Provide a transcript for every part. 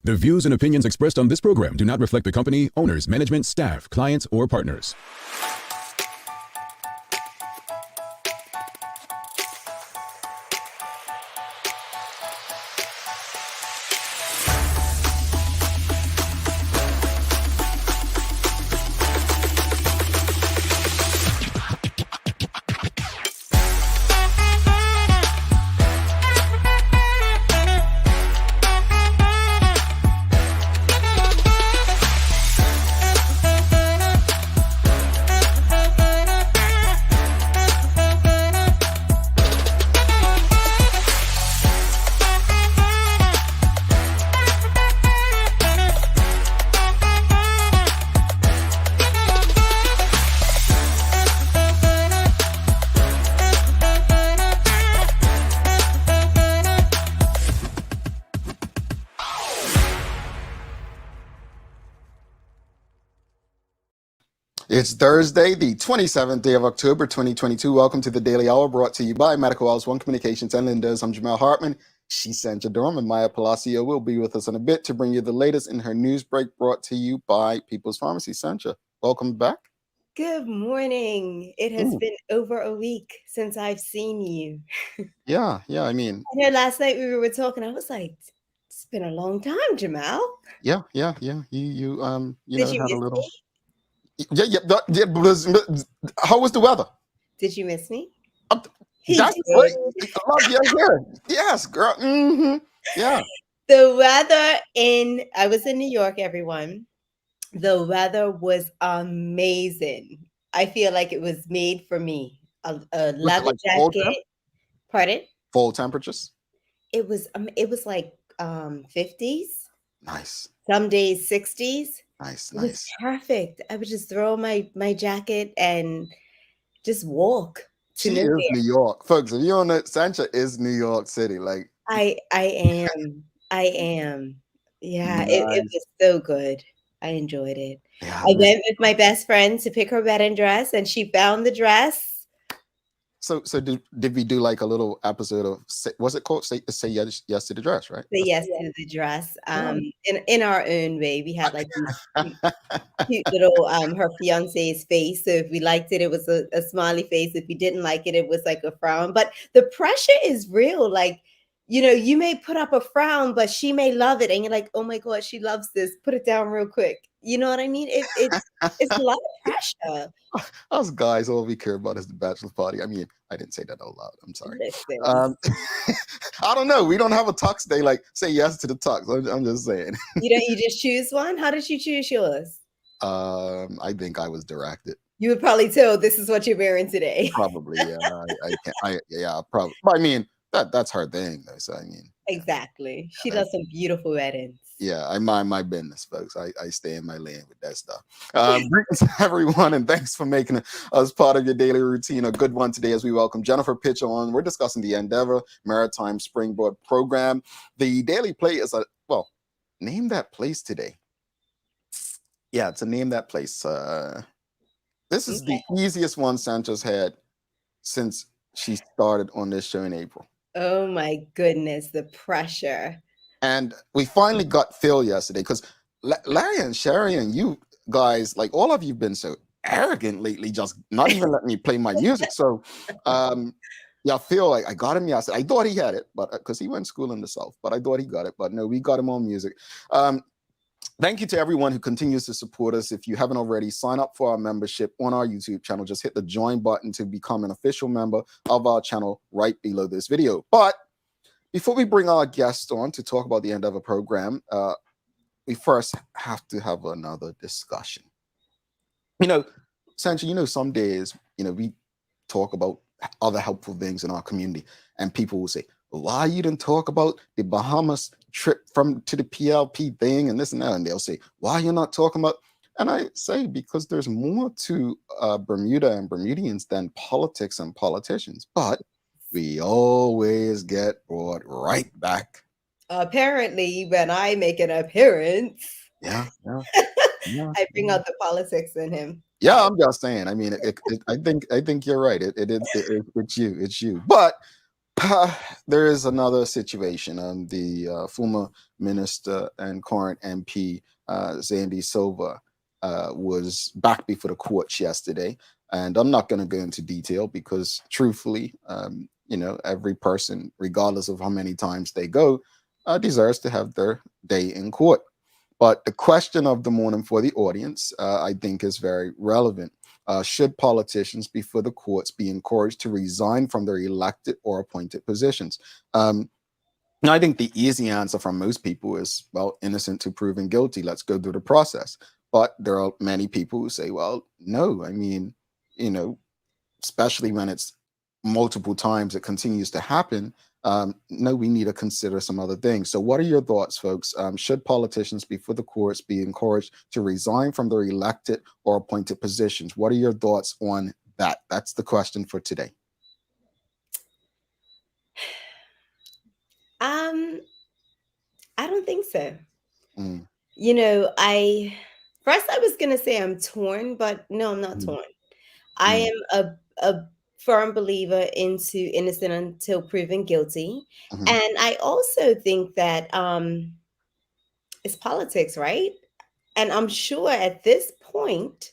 The views and opinions expressed on this program do not reflect the company, owners, management, staff, clients, or partners. It's Thursday, the 27th day of October, 2022. Welcome to the Daily Hour, brought to you by Medical House One Communications and Linda's. I'm Jamal Hartman. She's Sandra Durham, and Maya Palacio will be with us in a bit to bring you the latest in her news break, brought to you by People's Pharmacy. Sandra, welcome back. Good morning. It has been over a week since I've seen you. Yeah. I mean, I know last night we were talking. I was like, it's been a long time, Jamal. yeah. You Did know, you had a miss little. me? How was the weather? Did you miss me? That's great. I love you here. Yes, girl. Yeah. The weather I was in New York, everyone. The weather was amazing. I feel like it was made for me. A leather Like full jacket. Pardon? Full temperatures. It was like 50s. Nice. Some days 60s. Nice. It was perfect. I would just throw my jacket and just walk to She nowhere. is New York, folks. If you don't know, Sancha is New York City. Like I am. Yeah, Nice. it was so good. I enjoyed it. Yeah, I went with my best friend to pick her wedding dress, and she found the dress. So did we do like a little episode of what's it called? Say yes to the dress, right? Say yes to the dress. In our own way, we had like these cute little her fiance's face. So if we liked it, it was a smiley face. If we didn't like it, it was like a frown. But the pressure is real. Like, you may put up a frown, but she may love it, and you're like, oh my god, she loves this. Put it down real quick. You know what I mean? It's a lot of pressure. Us guys, all we care about is the bachelor party. I mean, I didn't say that out loud. I'm sorry. Listen. I don't know. We don't have a tux day. Like, say yes to the tux. I'm just saying. You just choose one? How did you choose yours? I think I was directed. You would probably tell this is what you're wearing today. Probably, yeah. I can't. Probably. But I mean, that's her thing, though. So I mean, exactly. She does some beautiful weddings. Yeah, I mind my business, folks. I stay in my lane with that stuff. Greetings, everyone, and thanks for making us part of your daily routine. A good one today as we welcome Jennifer Pitcher on. We're discussing the Endeavour Maritime Springboard Program. The Daily Play is name that place today. Yeah, it's a name that place. This is the easiest one Sancho's had since she started on this show in April. Oh my goodness, the pressure. And we finally got Phil yesterday because Larry and Sherry and you guys, like all of you, been so arrogant lately, just not even letting me play my music. So, Phil, I got him yesterday. I thought he had it, but because he went to school in the South, but I thought he got it. But no, we got him on music. Thank you to everyone who continues to support us. If you haven't already, sign up for our membership on our YouTube channel. Just hit the join button to become an official member of our channel right below this video. But before we bring our guest on to talk about the Endeavour program, we first have to have another discussion. Sancha, some days, we talk about other helpful things in our community, and people will say, why you didn't talk about the Bahamas trip to the PLP thing and this and that? And they'll say, why you're not talking about? And I say, because there's more to Bermuda and Bermudians than politics and politicians. But we always get brought right back. Apparently, when I make an appearance, I I bring out the politics in him. Yeah, I'm just saying. I mean, I think you're right. It's you. But There is another situation. The former minister and current MP, Zandy Silva, was back before the courts yesterday. And I'm not going to go into detail because, truthfully, every person, regardless of how many times they go, deserves to have their day in court. But the question of the morning for the audience, I think, is very relevant. Should politicians before the courts be encouraged to resign from their elected or appointed positions? I think the easy answer from most people is, well, innocent to proven guilty. Let's go through the process. But there are many people who say, well, no. I mean, especially when it's multiple times it continues to happen. No, we need to consider some other things. So what are your thoughts, folks? Should politicians before the courts be encouraged to resign from their elected or appointed positions? What are your thoughts on that? That's the question for today. I don't think so. Mm, First I was gonna say I'm torn, but no, I'm not mm, torn. I mm, am a firm believer into innocent until proven guilty. mhm. And I also think that it's politics, right? And I'm sure at this point,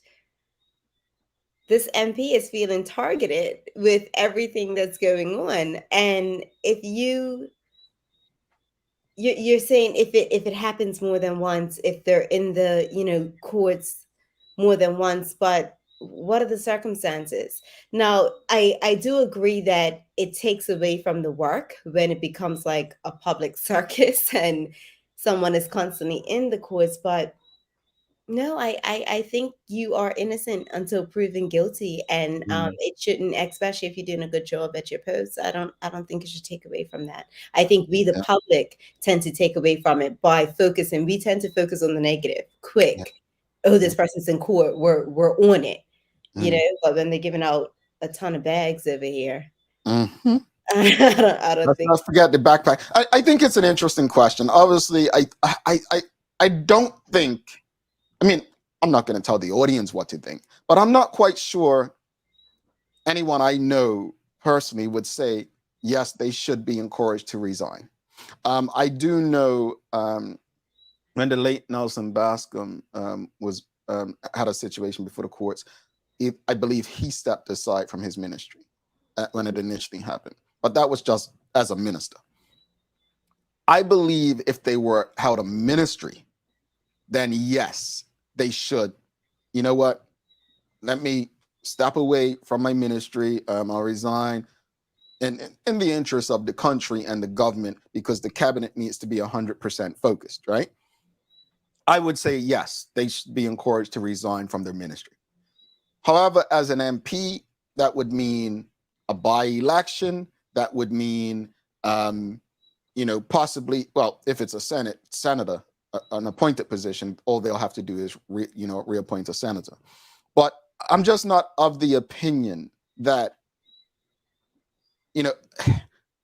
this MP is feeling targeted with everything that's going on. And if you're saying if it happens more than once, if they're in the courts more than once, but what are the circumstances? Now, I do agree that it takes away from the work when it becomes like a public circus and someone is constantly in the courts, but no, I think you are innocent until proven guilty, and Mm, it shouldn't, especially if you're doing a good job at your post. I don't think it should take away from that. I think we, the yeah, public, tend to take away from it by focusing. We tend to focus on the negative, yeah, quick. Oh, yeah, this person's in court. We're on it, mm, But when they're giving out a ton of bags over here, mhm. I don't Let's think. not forget the backpack. I think it's an interesting question. Obviously, I don't think. I mean, I'm not going to tell the audience what to think, but I'm not quite sure anyone I know personally would say, yes, they should be encouraged to resign. I do know when the late Nelson Bascom was had a situation before the courts, I believe he stepped aside from his ministry when it initially happened, but that was just as a minister. I believe if they were held a ministry, then yes, they should. You know what? Let me step away from my ministry. I'll resign in the interest of the country and the government because the cabinet needs to be 100% focused, right? I would say yes, they should be encouraged to resign from their ministry. However, as an MP, that would mean a by-election. That would mean, possibly, well, if it's a senator, an appointed position, all they'll have to do is, reappoint a senator. But I'm just not of the opinion that,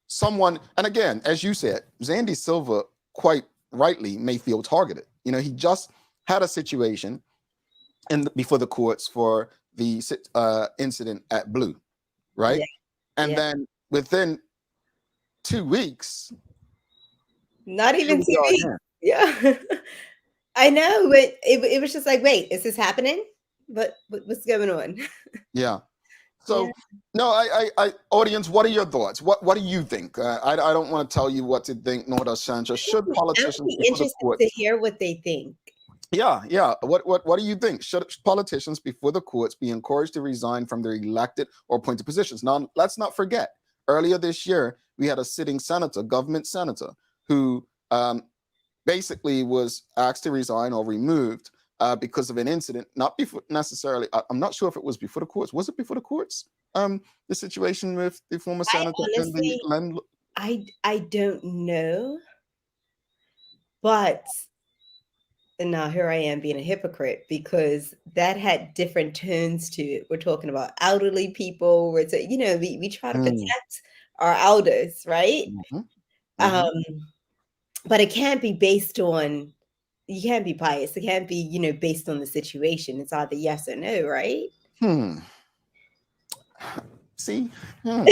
someone, and again, as you said, Zandy Silva quite rightly may feel targeted. He just had a situation before the courts for the incident at Blue, right? Yeah, And yeah. then within 2 weeks, Not here even we 2 are weeks. again. Yeah. I know, but it was just like, wait, is this happening? What's going on? Yeah. Yeah. So, no, audience, what are your thoughts? What do you think? I don't want to tell you what to think, nor does Sandra. Should I would politicians be before the interested to courts? hear what they think. Yeah. What do you think? Should politicians before the courts be encouraged to resign from their elected or appointed positions? Now, let's not forget, earlier this year, we had a sitting senator, government senator, who basically was asked to resign or removed because of an incident, not before necessarily. I'm not sure if it was before the courts. Was it before the courts? The situation with the former I senator and the honestly, land. I don't know, but now here I am being a hypocrite because that had different tones to it. We're talking about elderly people. We try to Mm, protect our elders, right? mhm, Um, mhm. but it can't be based on. You can't be biased. It can't be based on the situation. It's either yes or no, right? Hmm. See, hmm.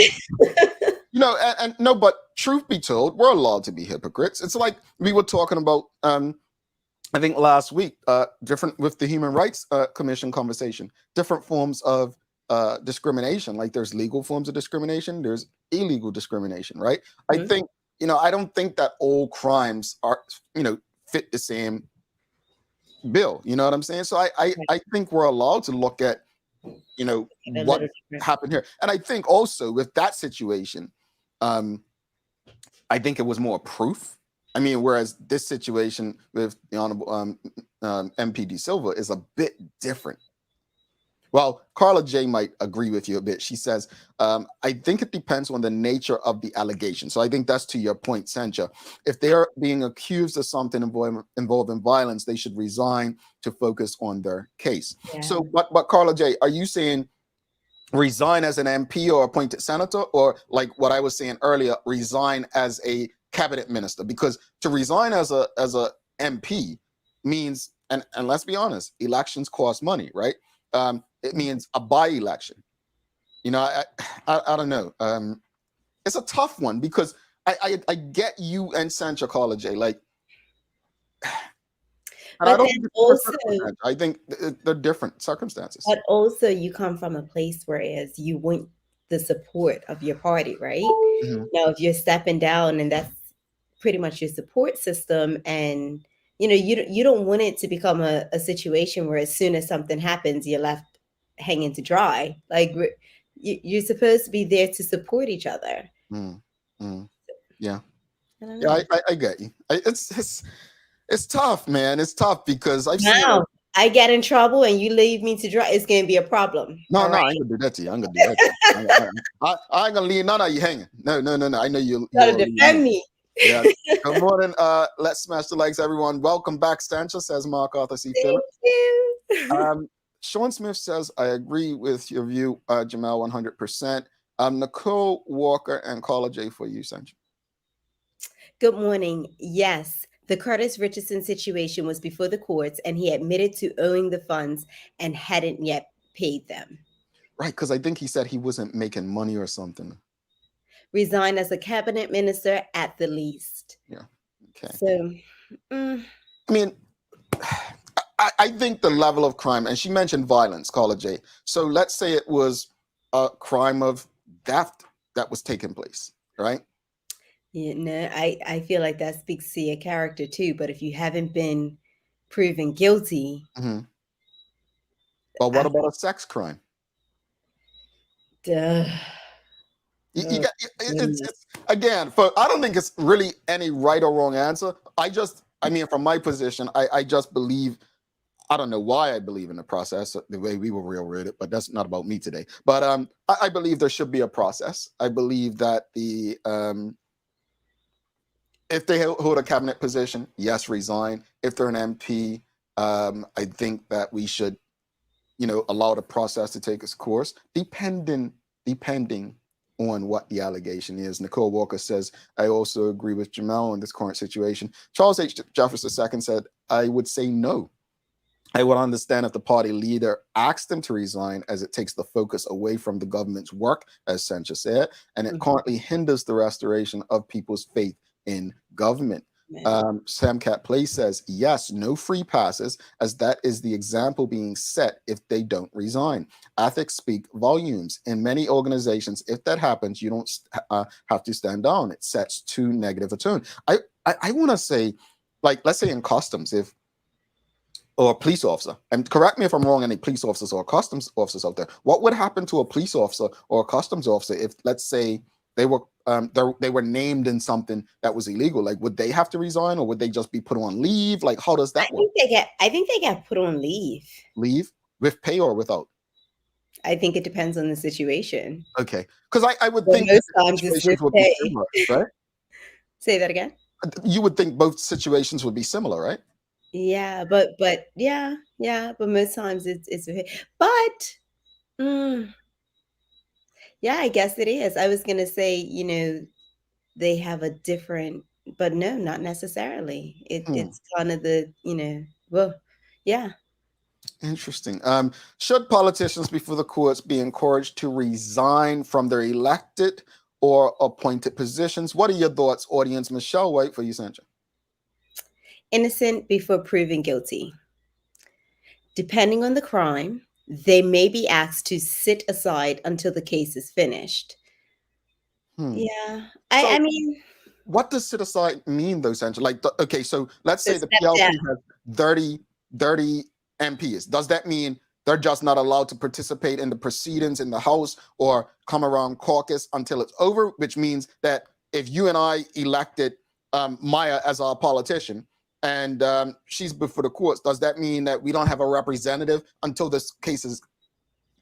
You know, and no, but truth be told, we're allowed to be hypocrites. It's like we were talking about, I think last week, different with the Human Rights Commission conversation, different forms of discrimination. Like there's legal forms of discrimination, there's illegal discrimination, right? I Mhm. think, I don't think that all crimes are, fit the same bill. You know what I'm saying? So Right. I think we're allowed to look at, A what little different. happened here. And I think also with that situation, I think it was more proof. I mean, whereas this situation with the Honorable MPD Silva is a bit different. Well, Carla J might agree with you a bit. She says, I think it depends on the nature of the allegation. So I think that's to your point, Sancha. If they're being accused of something involving violence, they should resign to focus on their case. Yeah. So, but Carla J, are you saying resign as an MP or appointed senator, or like what I was saying earlier, resign as a cabinet minister? Because to resign as a MP means, and let's be honest, elections cost money, right? It means a by-election. I don't know. It's a tough one because I get you and Sancho College, like, and I But don't then think it's also, circumstance. I think they're different circumstances. but also you come from a place whereas you want the support of your party, right? Mhm. Now, if you're stepping down and that's pretty much your support system, and you don't want it to become a situation where as soon as something happens, you're left hanging to dry. Like you're supposed to be there to support each other. Mm, mm. Yeah. I don't Yeah, know. I get you. It's tough, man. It's tough because I've seen it. Now I get in trouble and you leave me to dry, it's gonna be a problem. No, All no, right. I ain't gonna do that to you. I'm gonna do that to you. I ain't gonna leave none of you hanging. No, no, no, no. I know You you'll gotta leave me. defend me. Yeah. Good morning. Let's smash the likes, everyone. Welcome back, Stancha, says Mark Arthur C. Phillips. Thank you. Sean Smith says, I agree with your view, Jamal, 100%. Nicole Walker and Carla J for you, Sancha. Good morning. Yes, the Curtis Richardson situation was before the courts, and he admitted to owing the funds and hadn't yet paid them. Right, because I think he said he wasn't making money or something. Resigned as a cabinet minister at the least. Yeah. Okay. So, I mean, I think the level of crime, and she mentioned violence, Carla J. So let's say it was a crime of theft that was taking place, right? I feel like that speaks to your character too. But if you haven't been proven guilty, Mm-hmm. But what about a sex crime? duh. You got it's again. I don't think it's really any right or wrong answer. I mean, from my position, I just believe. I don't know why I believe in the process the way we were read it, but that's not about me today. But I believe there should be a process. I believe that the if they hold a cabinet position, yes, resign. If they're an MP, I think that we should, allow the process to take its course, depending on what the allegation is. Nicole Walker says, I also agree with Jamal in this current situation. Charles H. Jefferson II said, I would say no. I would understand if the party leader asked them to resign, as it takes the focus away from the government's work, as Sanchez said, and it currently hinders the restoration of people's faith in government. Sam Cat Play says, yes, no free passes, as that is the example being set if they don't resign. Ethics speak volumes. In many organizations, if that happens, you don't have to stand down. It sets too negative a tone. I want to say, like, let's say in customs, or a police officer, and correct me if I'm wrong, any police officers or customs officers out there, what would happen to a police officer or a customs officer if, let's say, they were named in something that was illegal? Like, would they have to resign, or would they just be put on leave? Like, how does that work? I think they get put on leave. Leave with pay or without? I think it depends on the situation. Okay, because I would think most times situations would be similar, right? Say that again. You would think both situations would be similar, right? Yeah, but yeah, but most times it's but yeah, I guess it is. I was gonna say, they have a different, but no, not necessarily. It's kind of the, well, yeah. Interesting. Should politicians before the courts be encouraged to resign from their elected or appointed positions. What are your thoughts, audience? Michelle White, for you, Sancha. Innocent before proven guilty. Depending on the crime, they may be asked to sit aside until the case is finished. Yeah. I mean, what does sit aside mean, though, Sancha? Like, okay, so let's say the step PLP down. has 30 MPs. Does that mean they're just not allowed to participate in the proceedings in the House or come around caucus until it's over? Which means that if you and I elected Maya as our politician and she's before the courts, does that mean that we don't have a representative until this case is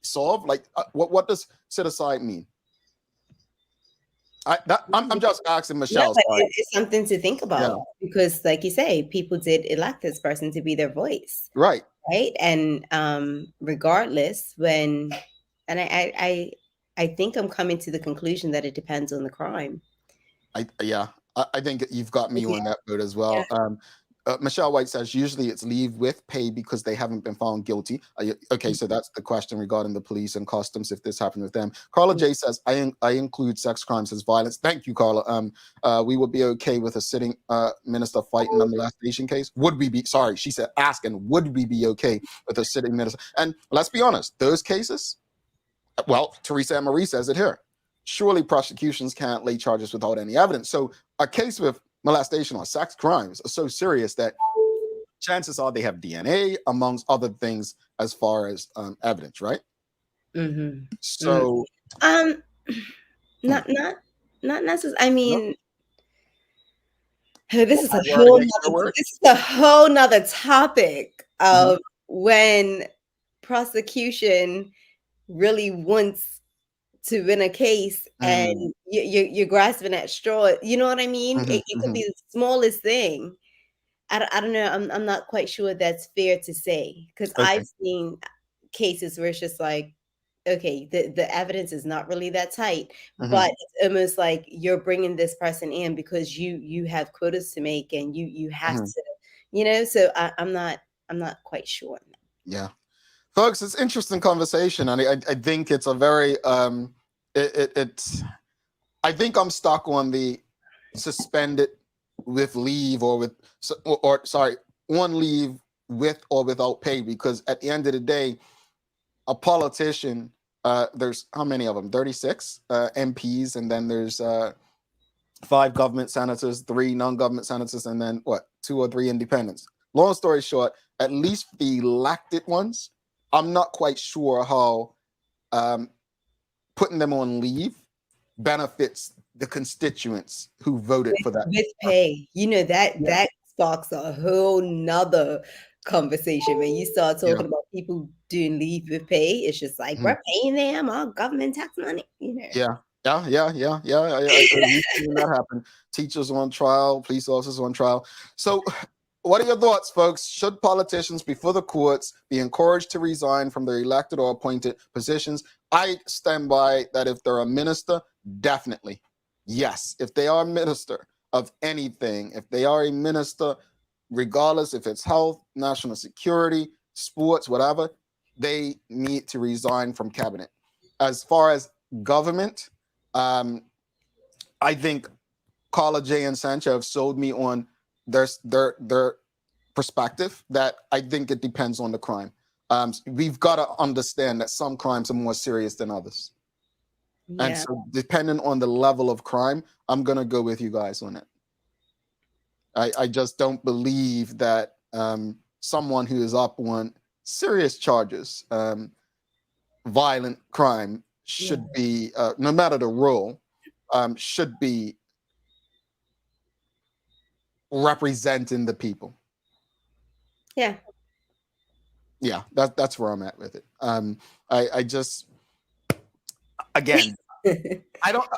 solved? Like, what does sit aside mean? I'm just asking Michelle. Yeah, but it's something to think about because, like you say, people did elect this person to be their voice, right? And regardless, and I think I'm coming to the conclusion that it depends on the crime. I think you've got me on that boat as well. Yeah. Michelle White says usually it's leave with pay because they haven't been found guilty. Okay, so that's the question regarding the police and customs if this happened with them. Carla J says I include sex crimes as violence. Thank you, Carla. We would be okay with a sitting minister fighting a molestation case. Would we be? Sorry, she said asking. Would we be okay with a sitting minister? And let's be honest, those cases. Well, Teresa Ann Marie says it here. Surely prosecutions can't lay charges without any evidence. So a case with molestation or sex crimes are so serious that chances are they have DNA, amongst other things, as far as evidence, right? Mm-hmm. So, not necessarily. I mean, this is a whole nother topic of when prosecution really wants to win a case and you're grasping at straw. You know what I mean? It could be the smallest thing. I don't know. I'm not quite sure that's fair to say because I've seen cases where it's just like, okay, the evidence is not really that tight, but it's almost like you're bringing this person in because you have quotas to make and you have to, So I'm not quite sure. Yeah, folks, it's interesting conversation, and I think it's a very it's. I think I'm stuck on the suspended with leave or on leave with or without pay, because at the end of the day, a politician, there's how many of them? 36 MPs, and then there's 5 government senators, 3 non-government senators, and then 2 or 3 independents. Long story short, at least the elected ones, I'm not quite sure how putting them on leave benefits the constituents who voted for that. With pay, that sparks a whole nother conversation. When you start talking about people doing leave with pay, it's just like we're paying them our government tax money. Yeah. We've seen that happen. Teachers on trial, police officers on trial. So, what are your thoughts, folks? Should politicians before the courts be encouraged to resign from their elected or appointed positions? I stand by that. If they're a minister, definitely. Yes, if they are a minister of anything, if they are a minister, regardless if it's health, national security, sports, whatever, they need to resign from cabinet. As far as government, I think Carla J and Sancha have sold me on their perspective that I think it depends on the crime. We've got to understand that some crimes are more serious than others. Yeah. And so depending on the level of crime, I'm going to go with you guys on it. I just don't believe that someone who is up on serious charges, violent crime, should be, no matter the role, should be representing the people. Yeah. Yeah, that's where I'm at with it. I just, again, I don't.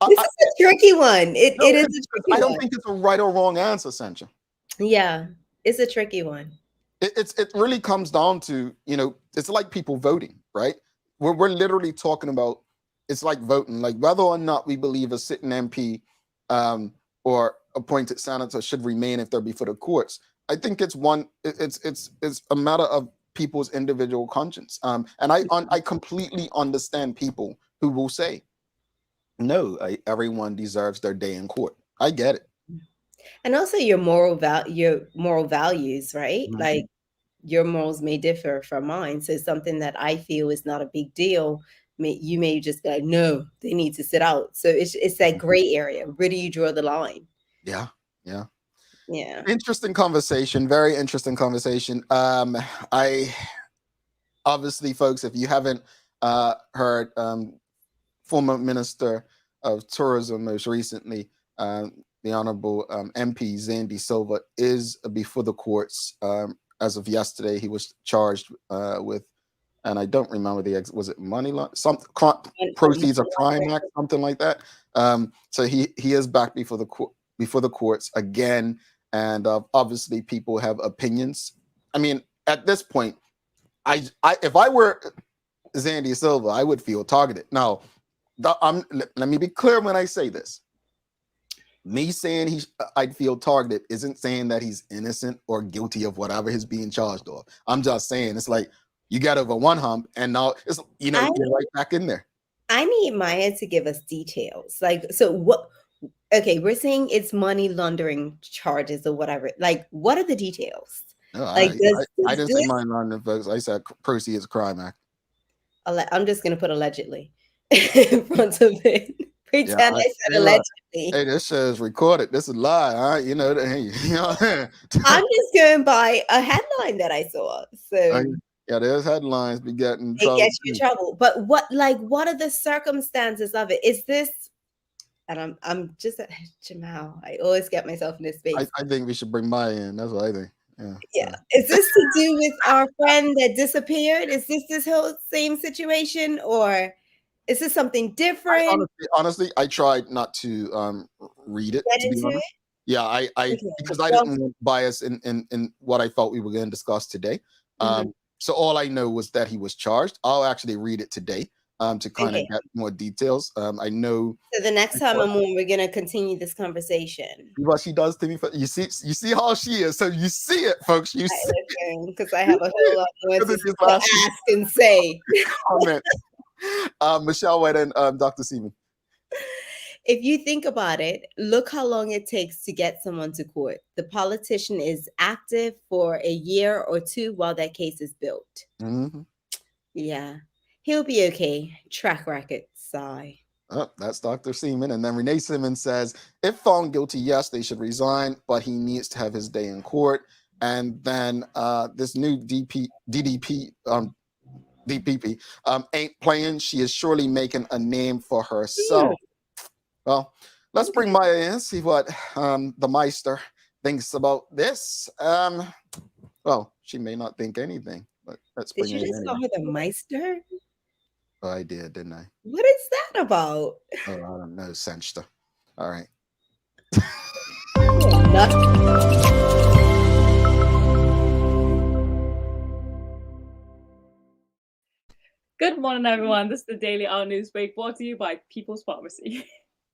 This is a tricky one. It is a tricky one. I don't think it's a right or wrong answer, Sancha. Yeah, it's a tricky one. It really comes down to, it's like people voting, right? We're literally talking about, it's like voting, like whether or not we believe a sitting MP or appointed senator should remain if they're before the courts. I think it's a matter of people's individual conscience. And I completely understand people who will say, No, everyone deserves their day in court. I get it. And also your moral values, right? Mhm. Like your morals may differ from mine. So something that I feel is not a big deal, you may just be like, no, they need to sit out. So it's that gray area. Where do you draw the line? Yeah, yeah. Yeah. Interesting conversation. Very interesting conversation. I obviously, folks, if you haven't heard, former Minister of Tourism most recently, the Honorable MP Zandy Silva is before the courts. As of yesterday, he was charged with, and I don't remember was it money laundering, proceeds of crime act, something like that. So he is back before the courts again, and obviously people have opinions. I mean, at this point, I if I were Zandy Silva, I would feel targeted. Now, let me be clear when I say this. Me saying I'd feel targeted isn't saying that he's innocent or guilty of whatever he's being charged of. I'm just saying it's like you got over one hump and now it's you're right back in there. I need Maya to give us details. Like, so what? Okay, we're saying it's money laundering charges or whatever. Like, what are the details? No, Like, I didn't say money laundering, folks. I said proceeds of crime act. I'm just gonna put allegedly in front of it. Pretend I said allegedly. Hey, this show is recorded. This is live. All right? I'm just going by a headline that I saw. So yeah, there's headlines be getting it gets you in trouble. But what are the circumstances of it? Is this? And I'm just Jamal. I always get myself in this space. I think we should bring Maya in. That's what I think. Yeah. Is this to do with our friend that disappeared? Is this whole same situation, or is this something different? Honestly, I tried not to read it. To be honest. Yeah, because I didn't want bias in what I felt we were going to discuss today. So all I know was that he was charged. I'll actually read it today to kind of get more details. I know. So the next time I'm on, we're gonna continue this conversation. What she does to me, you see how she is. So you see it, folks. You see it because I have a whole lot more to ask and say. Comment. Michelle White and Dr. Seaman. If you think about it, look how long it takes to get someone to court. The politician is active for a year or two while that case is built. Yeah, he'll be okay. Track record, sigh. Oh, that's Dr. Seaman. And then Renee Simmons says, if found guilty, yes, they should resign, but he needs to have his day in court. And then this new DPP ain't playing. She is surely making a name for herself. Well, let's bring Maya in, see what the Meister thinks about this. Well, she may not think anything, but let's bring her in. Did you just call her the Meister? Oh, I did, didn't I? What is that about? Oh, I don't know, Sensta. All right. Good morning, everyone. This is the Daily Hour News Break brought to you by People's Pharmacy.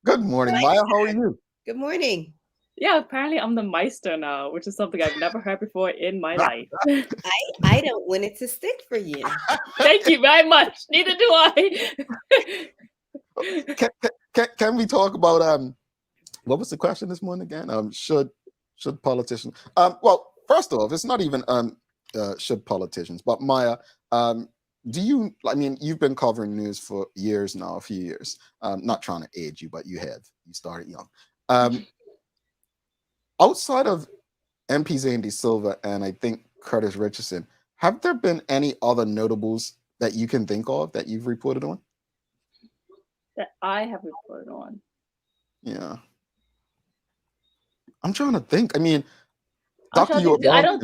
Good morning, Maya. How are you? Good morning. Yeah, apparently I'm the Meister now, which is something I've never heard before in my life. I don't want it to stick for you. Thank you very much. Neither do I. Can we talk about what was the question this morning again? Should politicians? Well, first off, it's not even should politicians, but Maya, do you? I mean, you've been covering news for years now, a few years. Not trying to age you, but you have. You started young. Outside of MP Zandy Silva and I think Curtis Richardson, have there been any other notables that you can think of that you've reported on? That I have reported on. Yeah. I'm trying to think. I mean, I don't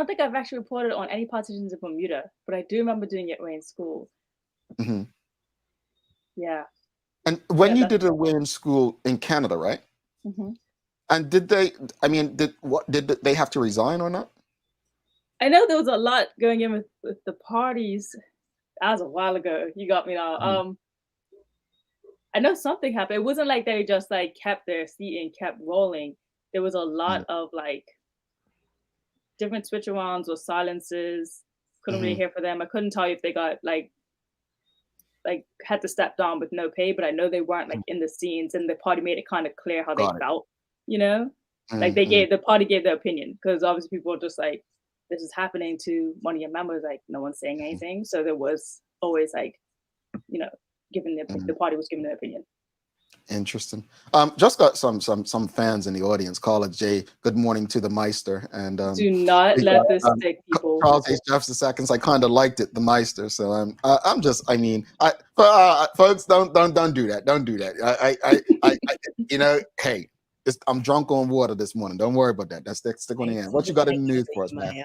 think I've actually reported on any politicians in Bermuda, but I do remember doing it way in school. Yeah. And when you did it way in school in Canada, right? And did they they have to resign or not? I know there was a lot going in with the parties. That was a while ago. You got me now. I know something happened. It wasn't like they just like kept their seat and kept rolling. There was a lot of like different switch-arounds or silences. Couldn't really hear for them. I couldn't tell you if they got like like had to step down with no pay, but I know they weren't like in the scenes, and the party made it kind of clear how they Got it. felt, you know? Like the party gave their opinion, because obviously people were just like, this is happening to one of your members, like no one's saying anything. So there was always like, you know, the party was giving their opinion. Interesting. Just got some fans in the audience. Caller Jay, good morning to the Meister. And do not let this stick, people. Charles H. Jefferson seconds. I kind of liked it, the Meister. So I'm just, I mean, folks, don't do that. Don't do that. I you know, hey, I'm drunk on water this morning. Don't worry about that. That's stick on the end. What you got in the news for us, man?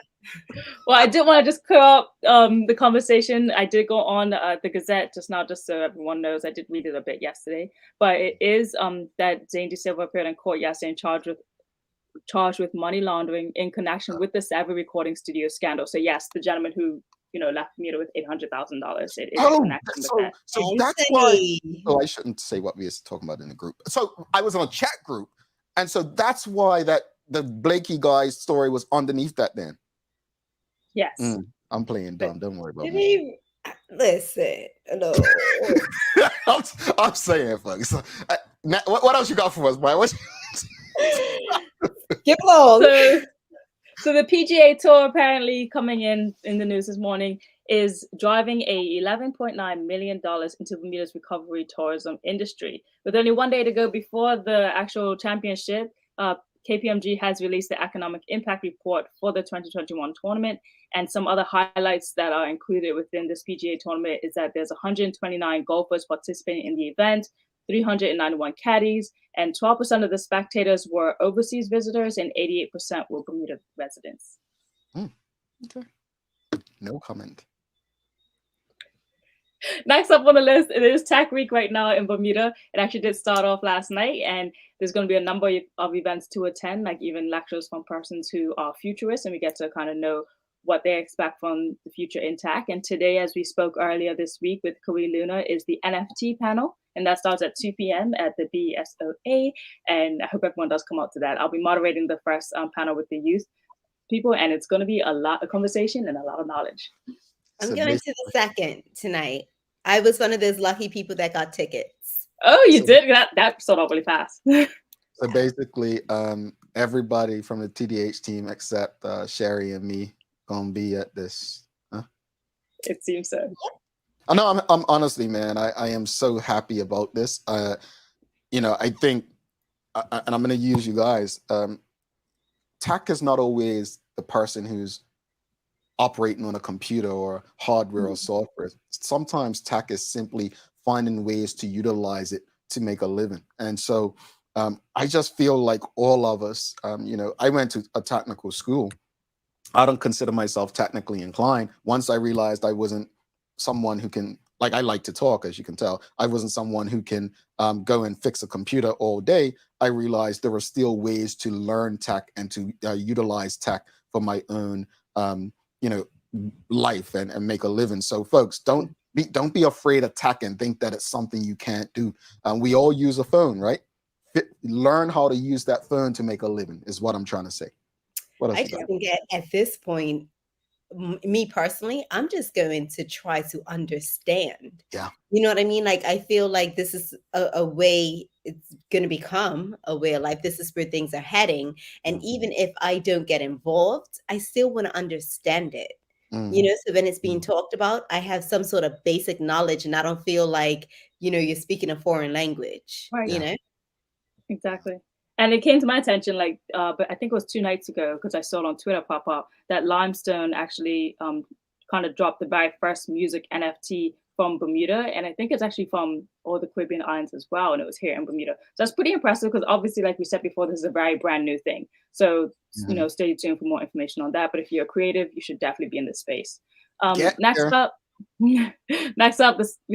Well, I did want to just clear up the conversation. I did go on the Gazette just now, just so everyone knows. I did read it a bit yesterday, but it is that Zane De Silva appeared in court yesterday and charged with money laundering in connection with the Savvy Recording Studio scandal. So yes, the gentleman who left Bermuda with $800,000. It is in connection with that. So that's why. Oh, I shouldn't say what we were talking about in the group. So I was on a chat group, and so that's why the Blakey guy's story was underneath that. Then. Yes. I'm playing dumb. Don't worry about me. Listen, no. I'm saying, folks. What else you got for us, Brian? Get along. So the PGA Tour apparently coming in the news this morning is driving a $11.9 million into Bermuda's recovery tourism industry. With only one day to go before the actual championship, KPMG has released the economic impact report for the 2021 tournament. And some other highlights that are included within this PGA tournament is that there's 129 golfers participating in the event, 391 caddies, and 12% of the spectators were overseas visitors and 88% were Bermuda residents. Okay. No comment. Next up on the list, it is Tech Week right now in Bermuda. It actually did start off last night, and there's going to be a number of events to attend, like even lectures from persons who are futurists, and we get to kind of know what they expect from the future in tech. And today, as we spoke earlier this week with Kari Luna, is the NFT panel, and that starts at 2 p.m. at the BSOA, and I hope everyone does come out to that. I'll be moderating the first panel with the youth people, and it's going to be a lot of conversation and a lot of knowledge. I'm going to the second tonight. I was one of those lucky people that got tickets. Oh, you did? That sold out really fast. So basically, everybody from the TDH team except Sherry and me gonna be at this. Huh? It seems so. I know. I'm honestly, man. I am so happy about this. I think, and I'm gonna use you guys. Tech is not always the person who's operating on a computer or hardware or software. Sometimes tech is simply finding ways to utilize it to make a living. And so I just feel like all of us, I went to a technical school. I don't consider myself technically inclined. Once I realized I wasn't someone who can, like, I like to talk, as you can tell. I wasn't someone who can go and fix a computer all day. I realized there were still ways to learn tech and to utilize tech for my own life and make a living. So folks, don't be afraid of tech and think that it's something you can't do. We all use a phone, right? Learn how to use that phone to make a living is what I'm trying to say. I just think at this point, me personally, I'm just going to try to understand. Yeah. You know what I mean? Like, I feel like this is a way it's going to become a way of life. This is where things are heading. And even if I don't get involved, I still want to understand it. So when it's being talked about, I have some sort of basic knowledge and I don't feel like, you're speaking a foreign language, right. Exactly. And it came to my attention, but I think it was 2 nights ago, because I saw it on Twitter pop up, that Limestone actually kind of dropped the very first music NFT from Bermuda. And I think it's actually from all the Caribbean islands as well. And it was here in Bermuda. So that's pretty impressive, because obviously, like we said before, this is a very brand new thing. So, stay tuned for more information on that. But if you're creative, you should definitely be in this space. Next up, we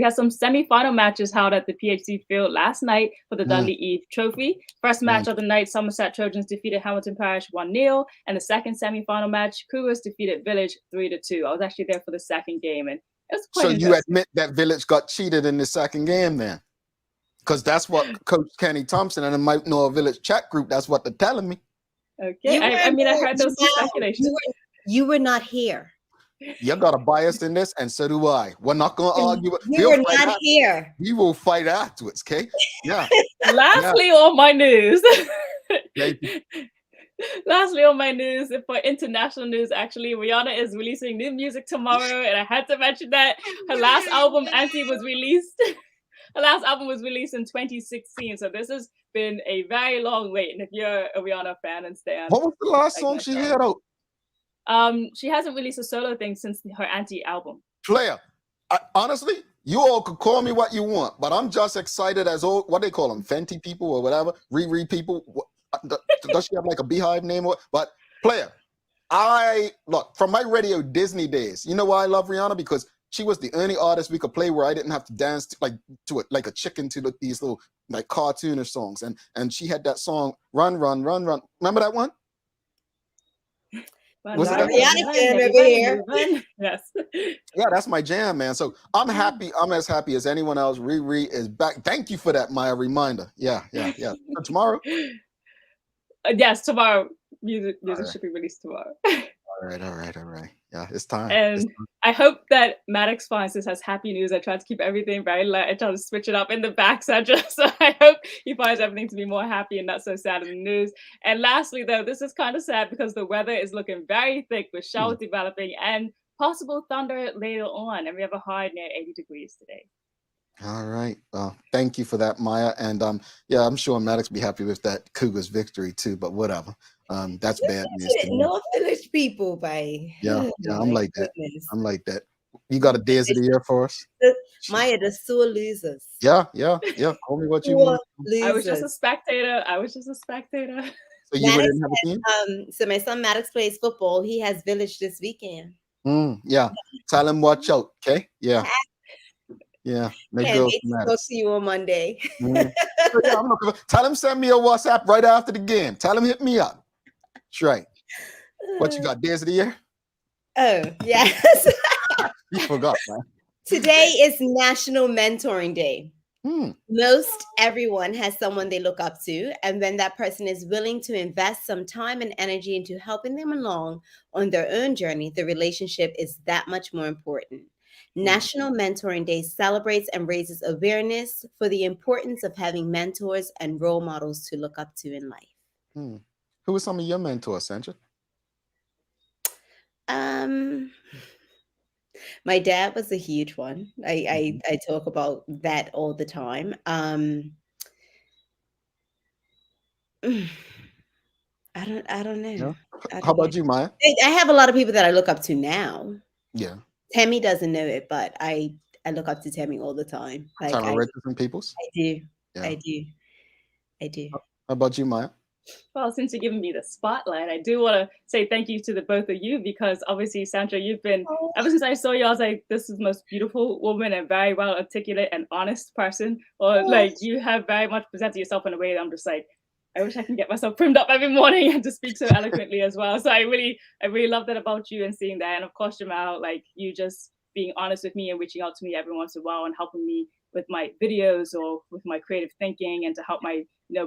had some semi-final matches held at the PHC field last night for the Dudley Eve Trophy. First match of the night, Somerset Trojans defeated Hamilton Parish 1-0, and the second semi-final match, Cougars defeated Village 3-2. I was actually there for the second game, and it was quite interesting. So you admit that Village got cheated in the second game, then? Because that's what Coach Kenny Thompson and the Mike Noah Village chat group. That's what they're telling me. Okay, I heard there was some speculation. You were not here. You got a bias in this, and so do I. We're not going to argue. You were not here. We will fight afterwards, okay? Yeah. Lastly, on my news. Thank you. Lastly, on my news, for international news, actually, Rihanna is releasing new music tomorrow, and I had to mention that her last album, Anti, was released. Her last album was released in 2016, so this has been a very long wait. And if you're a Rihanna fan and stan, What was the last song she had out? She hasn't released a solo thing since her Anti album. Player, honestly, you all could call me what you want, but I'm just excited as all what they call them, Fenty people or whatever, Riri people. Does she have like a beehive name? But player, I look from my Radio Disney days. You know why I love Rihanna? Because she was the only artist we could play where I didn't have to dance to it like a chicken to these little like cartoonish songs. And she had that song Run, Run, Run, Run. Remember that one? Was it Rihanna fan over here? Yes. Yeah, that's my jam, man. So I'm happy. I'm as happy as anyone else. Riri is back. Thank you for that, Maya. Reminder. Yeah. So tomorrow. Yes, tomorrow. Music should be released tomorrow. All right. Yeah, it's time. And I hope that Maddox finds this as happy news. I try to keep everything very light. I try to switch it up in the back, Sandra. So I hope he finds everything to be more happy and not so sad in the news. And lastly, though, this is kind of sad because the weather is looking very thick with showers developing and possible thunder later on. And we have a high near 80 degrees today. All right. Well, thank you for that, Maya. And yeah, I'm sure Maddox will be happy with that Cougars victory too, but whatever. That's bad news. North Village people, by yeah, I'm like that. I'm like that. You got a days of the year for us? Maya, the sore losers. Yeah. Call me what you want. I was just a spectator. So you didn't have a team? So my son Maddox plays football. He has Village this weekend. Yeah. Tell him watch out, okay? Yeah. Can't wait to talk to you on Monday. Tell him send me a WhatsApp right after the game. Tell him hit me up. That's right. What you got? Days of the year? Oh, yes. You forgot, man. Today is National Mentoring Day. Most everyone has someone they look up to, and when that person is willing to invest some time and energy into helping them along on their own journey, the relationship is that much more important. National Mentoring Day celebrates and raises awareness for the importance of having mentors and role models to look up to in life. Who were some of your mentors, Sandra? My dad was a huge one. I talk about that all the time. I don't know. Yeah. How about you, Maya? I have a lot of people that I look up to now. Yeah. Tammy doesn't know it, but I look up to Tammy all the time. Like Richardson Peoples? I do. Yeah. I do. How about you, Maya? Well, since you're giving me the spotlight, I do want to say thank you to the both of you because obviously, Sandra, you've been, ever since I saw you, I was like, this is the most beautiful woman and very well articulate and honest person. Or like you have very much presented yourself in a way that I'm just like, I wish I can get myself primed up every morning and to speak so eloquently as well. So I really love that about you and seeing that. And of course, Jamal, like you just being honest with me and reaching out to me every once in a while and helping me with my videos or with my creative thinking and to help my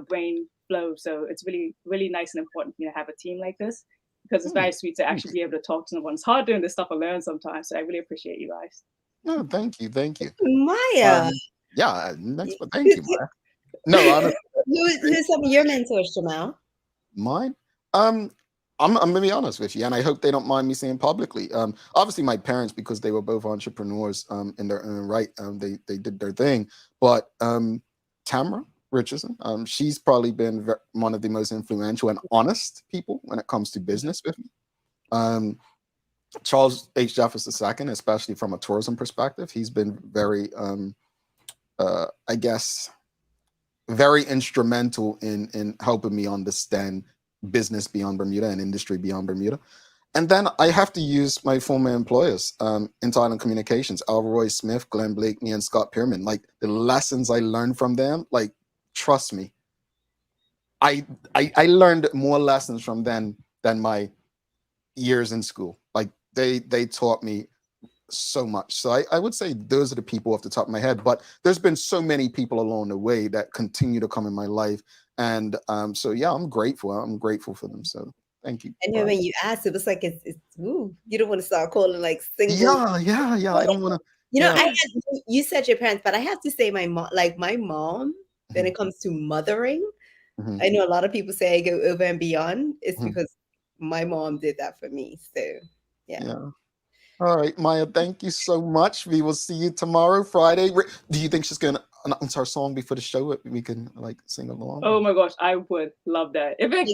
brain flow. So it's really, really nice and important for me to have a team like this because it's very sweet to actually be able to talk to someone. It's hard doing this stuff alone sometimes. So I really appreciate you guys. No, thank you. Maya. Thank you, Maya. No, honestly. Who's some of your mentors, Jamal? Mine? I'm gonna be honest with you, and I hope they don't mind me saying publicly. Obviously, my parents, because they were both entrepreneurs in their own right, they did their thing. But Tamara Richardson, she's probably been one of the most influential and honest people when it comes to business with me. Charles H. Jefferson II, especially from a tourism perspective, he's been very, I guess, very instrumental in helping me understand business beyond Bermuda and industry beyond Bermuda. And then I have to use my former employers in Thailand Communications, Alroy Smith, Glenn Blakeney, and Scott Pierman. Like the lessons I learned from them, like, trust me, I learned more lessons from them than my years in school. Like they taught me so much. So I would say those are the people off the top of my head, but there's been so many people along the way that continue to come in my life. And so, yeah, I'm grateful for them. So Thank you. I know when you asked, it was like it's ooh, you don't want to start calling like single. Yeah. I don't want to. You know, Yeah. you said your parents, but I have to say my mom, when it comes to mothering, I know a lot of people say I go over and beyond. It's because my mom did that for me. So yeah. All right, Maya, thank you so much. We will see you tomorrow, Friday. Do you think she's going to announce our song before the show? We can like sing along. Oh my gosh, I would love that. If it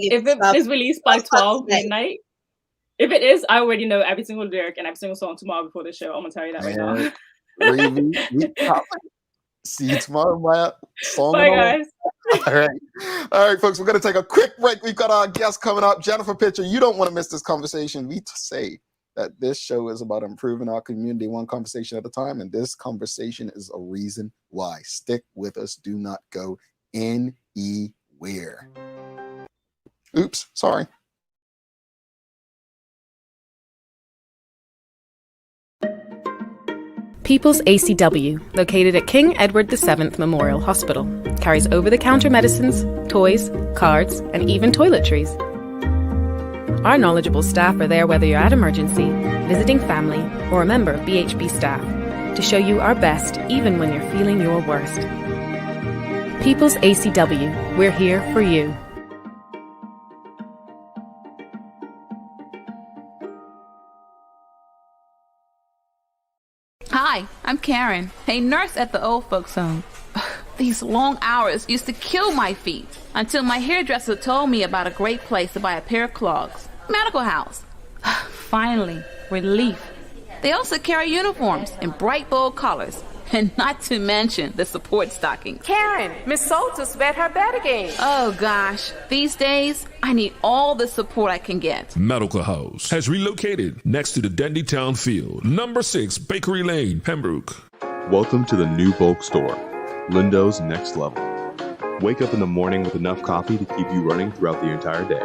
is released by 12 midnight, if it is, I already know every single lyric and every single song tomorrow before the show. I'm gonna tell you that right now. See you tomorrow, Maya. Song Bye, guys. All right, folks. We're gonna take a quick break. We've got our guest coming up, Jennifer Pitcher. You don't want to miss this conversation. We say that this show is about improving our community one conversation at a time, and this conversation is a reason why. Stick with us. Do not go anywhere. Oops, sorry. People's ACW, located at King Edward VII Memorial Hospital, carries over-the-counter medicines, toys, cards, and even toiletries. Our knowledgeable staff are there whether you're at emergency, visiting family, or a member of BHB staff, to show you our best even when you're feeling your worst. People's ACW, we're here for you. Hi, I'm Karen, a nurse at the old folks home. These long hours used to kill my feet until my hairdresser told me about a great place to buy a pair of clogs. Medical House. Finally, relief. They also carry uniforms in bright, bold colors, and not to mention the support stockings. Karen, Miss Soltis bet her bet again. Oh gosh, these days, I need all the support I can get. Medical House has relocated next to the Dendytown Field, number 6 Bakery Lane, Pembroke. Welcome to the new bulk store, Lindo's Next Level. Wake up in the morning with enough coffee to keep you running throughout the entire day.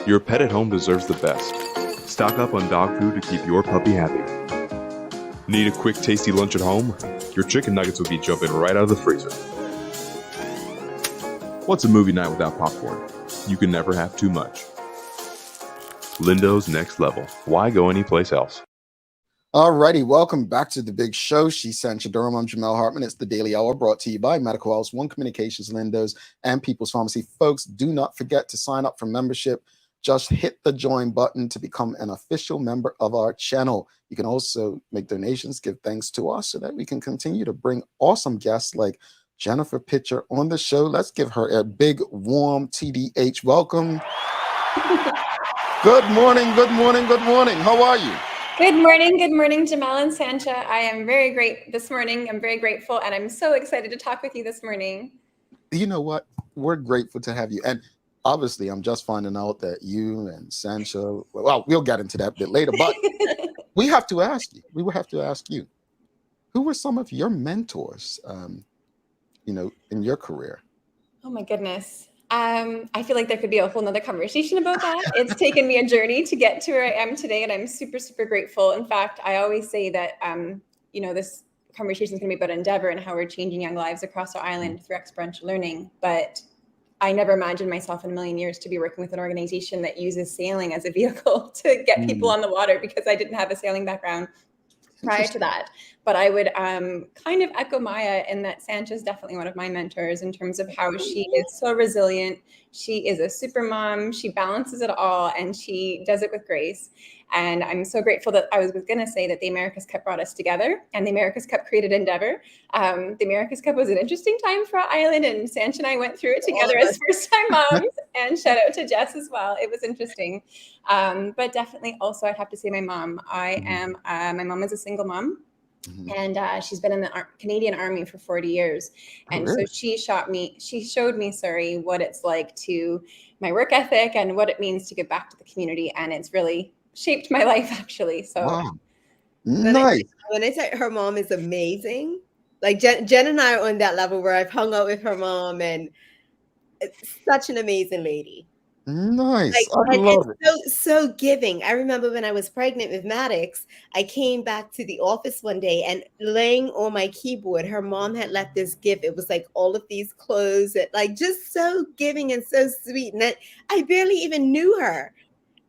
Your pet at home deserves the best. Stock up on dog food to keep your puppy happy. Need a quick, tasty lunch at home? Your chicken nuggets will be jumping right out of the freezer. What's a movie night without popcorn? You can never have too much. Lindo's Next Level. Why go anyplace else? Alrighty, welcome back to the big show. She's Sancha Durham. I'm Jamel Hartman. It's the Daily Hour brought to you by Medical House, One Communications, Lindo's, and People's Pharmacy. Folks, do not forget to sign up for membership. Just hit the join button to become an official member of our channel. You can also make donations, give thanks to us so that we can continue to bring awesome guests like Jennifer Pitcher on the show. Let's give her a big, warm TDH welcome. Good morning, good morning, good morning. How are you? Good morning, Jamal and Sancha. I am very great this morning. I'm very grateful, and I'm so excited to talk with you this morning. You know what? We're grateful to have you. And obviously, I'm just finding out that you and Sancha, well, we'll get into that a bit later, but we have to ask you. We will have to ask you, who were some of your mentors, in your career? Oh my goodness. I feel like there could be a whole nother conversation about that. It's taken me a journey to get to where I am today, and I'm super, super grateful. In fact, I always say that, this conversation is going to be about Endeavour and how we're changing young lives across our island through experiential learning. But I never imagined myself in a million years to be working with an organization that uses sailing as a vehicle to get people on the water, because I didn't have a sailing background prior to that. But I would kind of echo Maya in that Sancha is definitely one of my mentors in terms of how she is so resilient. She is a super mom. She balances it all, and she does it with grace. And I'm so grateful that I was going to say that the America's Cup brought us together, and the America's Cup created Endeavour. The America's Cup was an interesting time for our island, and Sancha and I went through it together as first-time moms. And shout out to Jess as well. It was interesting. But definitely also I'd have to say my mom. My mom is a single mom. And she's been in the Canadian Army for 40 years. And so she showed me, what it's like to my work ethic and what it means to give back to the community. And it's really shaped my life, actually. So wow. Nice. When I say her mom is amazing, like Jen and I are on that level where I've hung out with her mom, and it's such an amazing lady. Nice. I And love it. so giving. I remember when I was pregnant with Maddox, I came back to the office one day and laying on my keyboard, her mom had left this gift. It was like all of these clothes that like just so giving and so sweet. And I barely even knew her.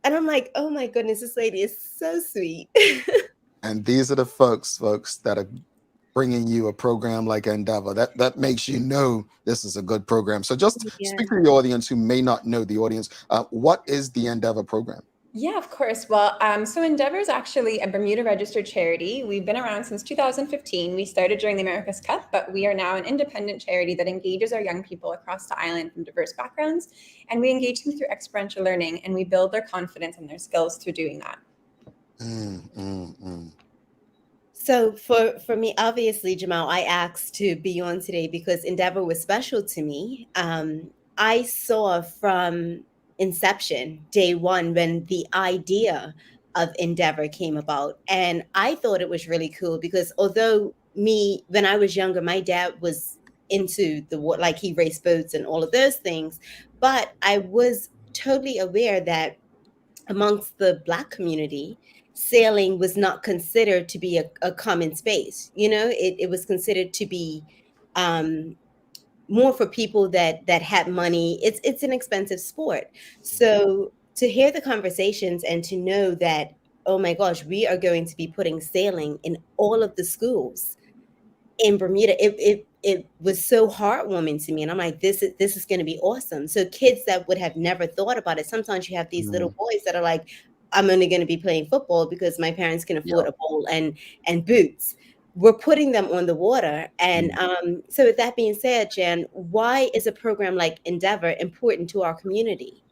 And I'm like, oh my goodness, this lady is so sweet. And these are the folks that are bringing you a program like Endeavour. That makes you know this is a good program. So just Yeah. speak to the audience who may not know the audience. What is the Endeavour program? Yeah, of course. Well, so Endeavour is actually a Bermuda registered charity. We've been around since 2015. We started during the America's Cup, but we are now an independent charity that engages our young people across the island from diverse backgrounds. And we engage them through experiential learning, and we build their confidence and their skills through doing that. So for me, obviously, Jamal, I asked to be on today because Endeavour was special to me. I saw from inception, day one, when the idea of Endeavour came about, and I thought it was really cool because although when I was younger, my dad was into the water, like he raced boats and all of those things, but I was totally aware that amongst the Black community, sailing was not considered to be a common space. It was considered to be more for people that had money. It's an expensive sport. So to hear the conversations and to know that, oh my gosh, we are going to be putting sailing in all of the schools in Bermuda, it was so heartwarming to me. And I'm like, this is going to be awesome. So kids that would have never thought about it, sometimes you have these little boys that are like, I'm only going to be playing football because my parents can afford a bowl and boots. We're putting them on the water. And so with that being said, Jan, why is a program like Endeavour important to our community?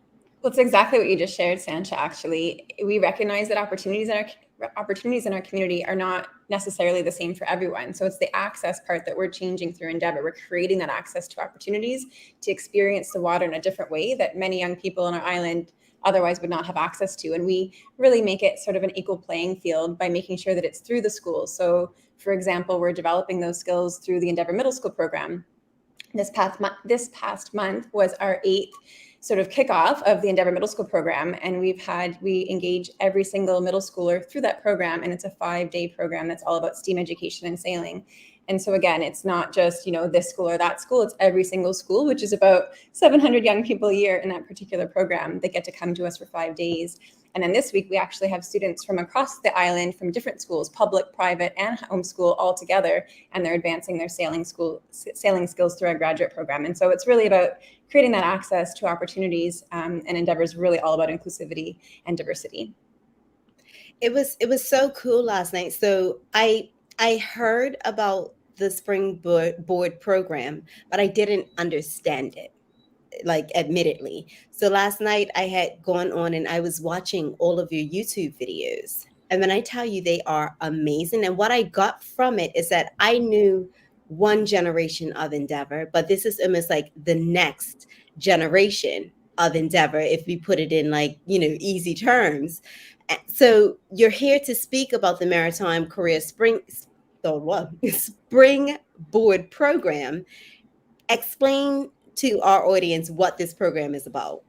Well, it's exactly what you just shared, Sancha. Actually, we recognize that opportunities in our community are not necessarily the same for everyone. So it's the access part that we're changing through Endeavour. We're creating that access to opportunities to experience the water in a different way that many young people on our island otherwise would not have access to. And we really make it sort of an equal playing field by making sure that it's through the schools. So, for example, we're developing those skills through the Endeavour Middle School program. This past month was our 8th sort of kickoff of the Endeavour Middle School program. And we engage every single middle schooler through that program. And it's a 5-day program that's all about STEAM education and sailing. And so again, it's not just, this school or that school, it's every single school, which is about 700 young people a year in that particular program that get to come to us for 5 days. And then this week, we actually have students from across the island from different schools, public, private, and homeschool all together, and they're advancing their sailing skills through our graduate program. And so it's really about creating that access to opportunities, and Endeavour is really all about inclusivity and diversity. It was so cool last night. So I heard about the Springboard program, but I didn't understand it, like admittedly. So last night I had gone on and I was watching all of your YouTube videos. And when I tell you they are amazing, and what I got from it is that I knew one generation of Endeavour, but this is almost like the next generation of Endeavour, if we put it in like, easy terms. So you're here to speak about the Maritime Career Springboard Program. Explain to our audience what this program is about.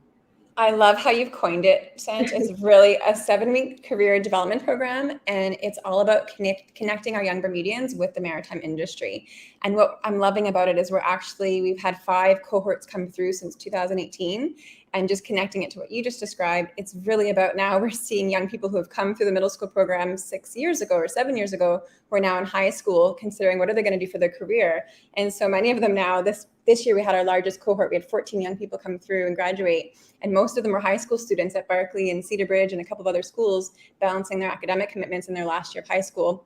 I love how you've coined it, Sanj. It's really a 7-week career development program, and it's all about connecting our young Bermudians with the maritime industry. And what I'm loving about it is we've had 5 cohorts come through since 2018, and just connecting it to what you just described, it's really about now we're seeing young people who have come through the middle school program 6 years ago or 7 years ago, who are now in high school, considering what are they going to do for their career. And so many of them now, this year we had our largest cohort. We had 14 young people come through and graduate. And most of them were high school students at Berkeley and Cedar Bridge and a couple of other schools, balancing their academic commitments in their last year of high school.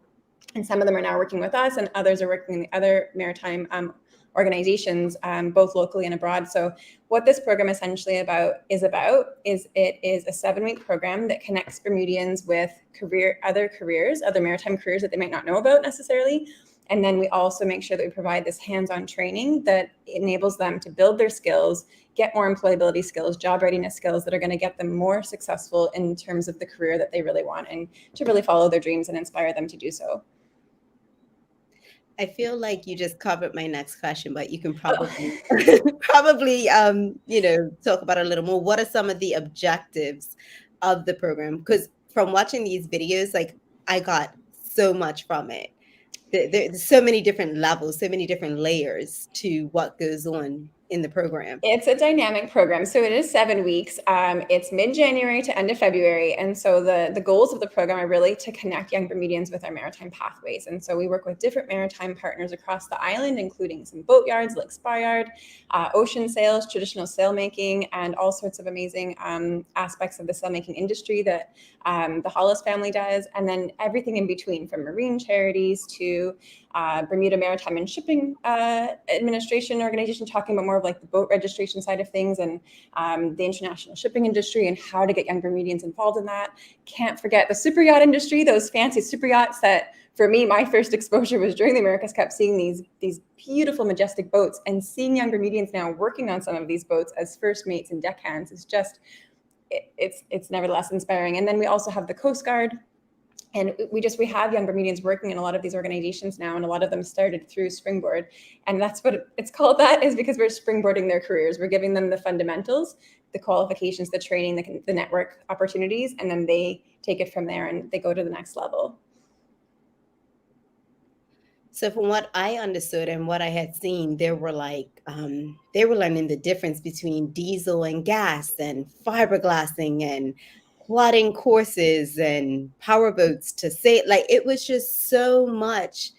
And some of them are now working with us, and others are working in the other maritime organizations, both locally and abroad. So what this program essentially is it is a 7-week program that connects Bermudians with other maritime careers that they might not know about necessarily. And then we also make sure that we provide this hands-on training that enables them to build their skills, get more employability skills, job readiness skills that are going to get them more successful in terms of the career that they really want, and to really follow their dreams and inspire them to do so. I feel like you just covered my next question, but you can Oh. probably talk about it a little more. What are some of the objectives of the program? Because from watching these videos, like I got so much from it. There's so many different levels, so many different layers to what goes on in the program. It's a dynamic program. So it is 7 weeks. It's mid-January to end of February. And so the goals of the program are really to connect young Bermudians with our maritime pathways. And so we work with different maritime partners across the island, including some boat yards like Spar Yard, ocean sails, traditional sailmaking, and all sorts of amazing aspects of the sailmaking industry that the Hollis family does. And then everything in between, from marine charities to Bermuda Maritime and Shipping Administration organization, talking about more of like the boat registration side of things and the international shipping industry and how to get young Bermudians involved in that. Can't forget the super yacht industry, those fancy super yachts that, for me, my first exposure was during the America's Cup, seeing these beautiful, majestic boats, and seeing young Bermudians now working on some of these boats as first mates and deckhands is just, it's nevertheless inspiring. And then we also have the Coast Guard. And we have young Bermudians working in a lot of these organizations now, and a lot of them started through Springboard. And that's what it's called, that is because we're springboarding their careers. We're giving them the fundamentals, the qualifications, the training, the network opportunities, and then they take it from there and they go to the next level. So from what I understood and what I had seen, they were learning the difference between diesel and gas and fiberglassing and plotting courses and power boats to say, like, it was just so much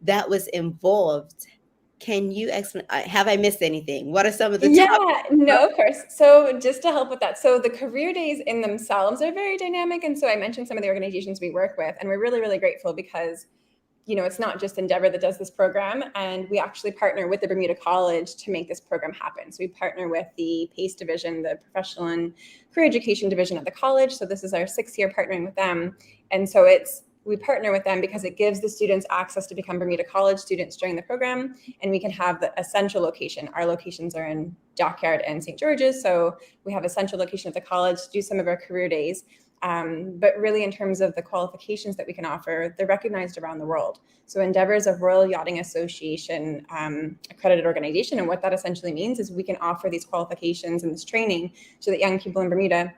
that was involved. Can you explain? Have I missed anything? What are some of the No, of course. So just to help with that, so the career days in themselves are very dynamic. And so I mentioned some of the organizations we work with, and we're really, really grateful because it's not just Endeavour that does this program, and we actually partner with the Bermuda College to make this program happen. So we partner with the PACE division, the Professional and Career Education division at the college. So this is our 6th year partnering with them. And so we partner with them because it gives the students access to become Bermuda College students during the program, and we can have a central location. Our locations are in Dockyard and St. George's. So we have a central location at the college to do some of our career days. But really, in terms of the qualifications that we can offer, they're recognized around the world. So Endeavour is a Royal Yachting Association accredited organization. And what that essentially means is we can offer these qualifications and this training so that young people in Bermuda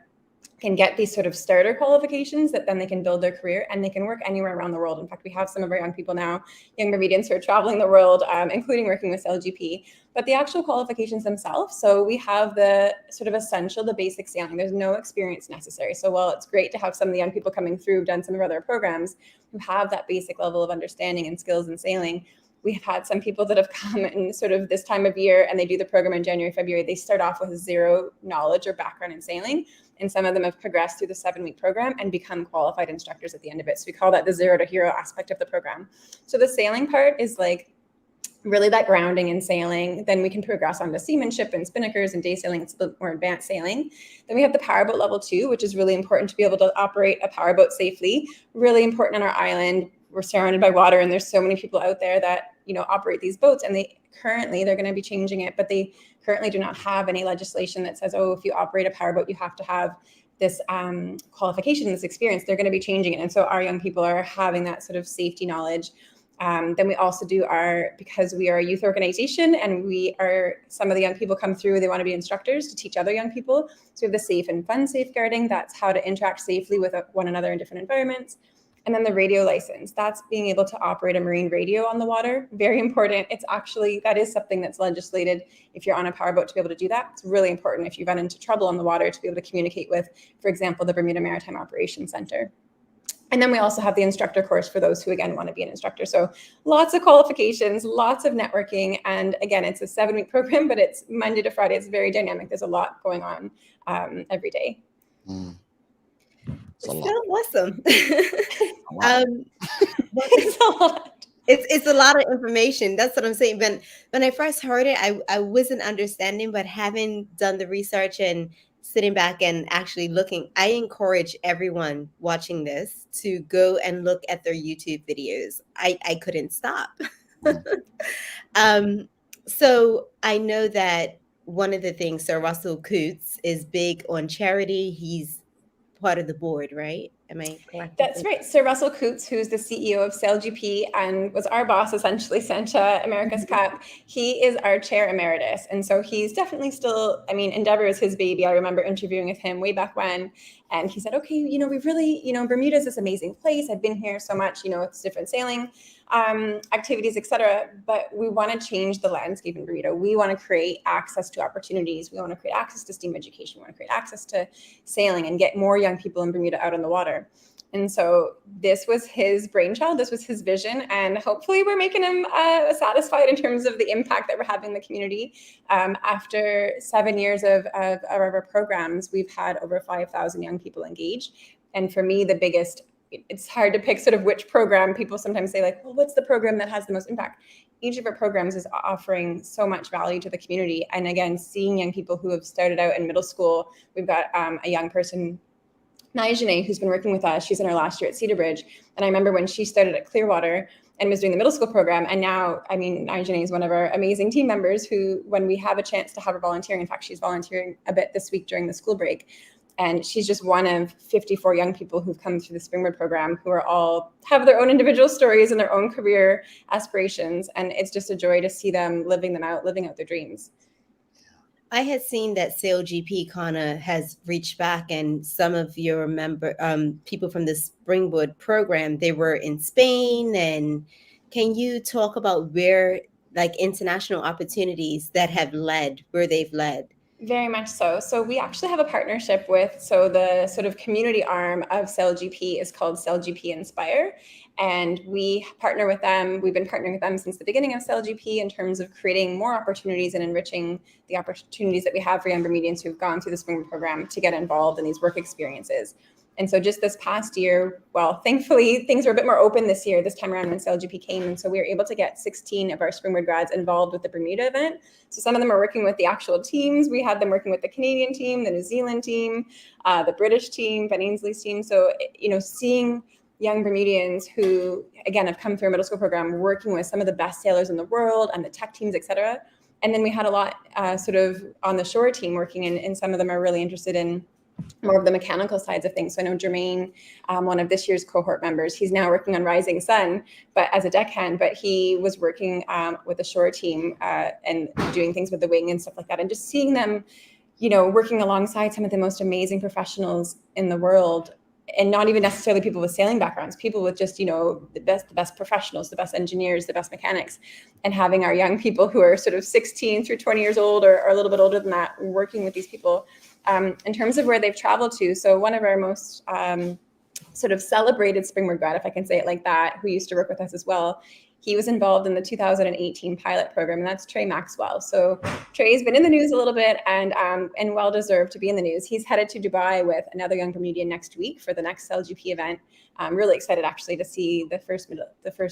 can get these sort of starter qualifications that then they can build their career and they can work anywhere around the world. In fact, we have some of our young people now, young Bermudians, who are traveling the world, including working with LGP. But the actual qualifications themselves, so we have the sort of essential, the basic sailing. There's no experience necessary. So while it's great to have some of the young people coming through who've done some of our other programs who have that basic level of understanding and skills in sailing, we've had some people that have come in sort of this time of year and they do the program in January, February. They start off with zero knowledge or background in sailing. And some of them have progressed through the 7-week program and become qualified instructors at the end of it. So we call that the 0 to hero aspect of the program. So the sailing part is like really that grounding in sailing. Then we can progress on to seamanship and spinnakers and day sailing. It's a bit more advanced sailing. Then we have the powerboat level 2, which is really important to be able to operate a powerboat safely. Really important on our island. We're surrounded by water, and there's so many people out there that operate these boats, and they're going to be changing it, but they currently do not have any legislation that says, if you operate a powerboat, you have to have this qualification, this experience. They're going to be changing it, and so our young people are having that sort of safety knowledge. Then we also do because we are a youth organization, and some of the young people come through, they want to be instructors to teach other young people. So we have the safe and fun safeguarding. That's how to interact safely with one another in different environments. And then the radio license, that's being able to operate a marine radio on the water. Very important. That is something that's legislated if you're on a powerboat to be able to do that. It's really important if you run into trouble on the water to be able to communicate with, for example, the Bermuda Maritime Operations Center. And then we also have the instructor course for those who, again, want to be an instructor. So lots of qualifications, lots of networking. And again, it's a 7-week program, but it's Monday to Friday. It's very dynamic. There's a lot going on every day. It's a lot. So awesome. It's a lot. It's a lot of information. That's what I'm saying. When I first heard it, I wasn't understanding, but having done the research and sitting back and actually looking, I encourage everyone watching this to go and look at their YouTube videos. I couldn't stop. So I know that one of the things, Sir Russell Coutts is big on charity. He's part of the board, right? Am I correct? That's right. Sir Russell Coutts, who's the CEO of SailGP and was our boss, essentially, sent America's Cup. He is our chair emeritus. And so he's definitely still, I mean, Endeavour is his baby. I remember interviewing with him way back when. And he said, okay, you know, we really, you know, Bermuda is this amazing place. I've been here so much, you know, it's different sailing activities, etc. But we want to change the landscape in Bermuda. We want to create access to opportunities. We want to create access to STEAM education. We want to create access to sailing and get more young people in Bermuda out on the water. And so this was his brainchild, this was his vision, and hopefully we're making him satisfied in terms of the impact that we're having in the community. After 7 years of our programs, we've had over 5,000 young people engaged. And for me, the biggest, it's hard to pick sort of which program. People sometimes say like, well, what's the program that has the most impact? Each of our programs is offering so much value to the community. And again, seeing young people who have started out in middle school, we've got a young person, Naijane, who's been working with us. She's in her last year at Cedar Bridge. And I remember when she started at Clearwater and was doing the middle school program. And now, I mean, Naijane is one of our amazing team members who, when we have a chance to have her volunteering, in fact, she's volunteering a bit this week during the school break. And she's just one of 54 young people who've come through the Springboard program who are all have their own individual stories and their own career aspirations. And it's just a joy to see them living out their dreams. I had seen that SailGP kind of has reached back, and some of your people from the Springboard program, they were in Spain. And can you talk about where, like, international opportunities that have led, where they've led? Very much so. So we actually have a partnership with, so the sort of community arm of SailGP is called SailGP Inspire. And we partner with them. We've been partnering with them since the beginning of SailGP in terms of creating more opportunities and enriching the opportunities that we have for young Bermudians who've gone through the Springboard program to get involved in these work experiences. And so just this past year, well, thankfully, things were a bit more open this year, this time around when SailGP came. And so we were able to get 16 of our Springboard grads involved with the Bermuda event. So some of them are working with the actual teams. We had them working with the Canadian team, the New Zealand team, the British team, Ben Ainsley's team. So, you know, seeing young Bermudians who, again, have come through a middle school program, working with some of the best sailors in the world and the tech teams, et cetera. And then we had a lot sort of on the shore team working, and some of them are really interested in more of the mechanical sides of things. So I know Jermaine, one of this year's cohort members, he's now working on Rising Sun, but as a deckhand, but he was working with the shore team and doing things with the wing and stuff like that. And just seeing them, you know, working alongside some of the most amazing professionals in the world, and not even necessarily people with sailing backgrounds, people with just, you know, the best professionals, the best engineers, the best mechanics, and having our young people who are sort of 16 through 20 years old or a little bit older than that, working with these people. In terms of where they've traveled to, so one of our most sort of celebrated Springboard grad, if I can say it like that, who used to work with us as well, he was involved in the 2018 pilot program, and that's Trey Maxwell. So Trey's been in the news a little bit and well-deserved to be in the news. He's headed to Dubai with another young Bermudian next week for the next SailGP event. I'm really excited actually to see the first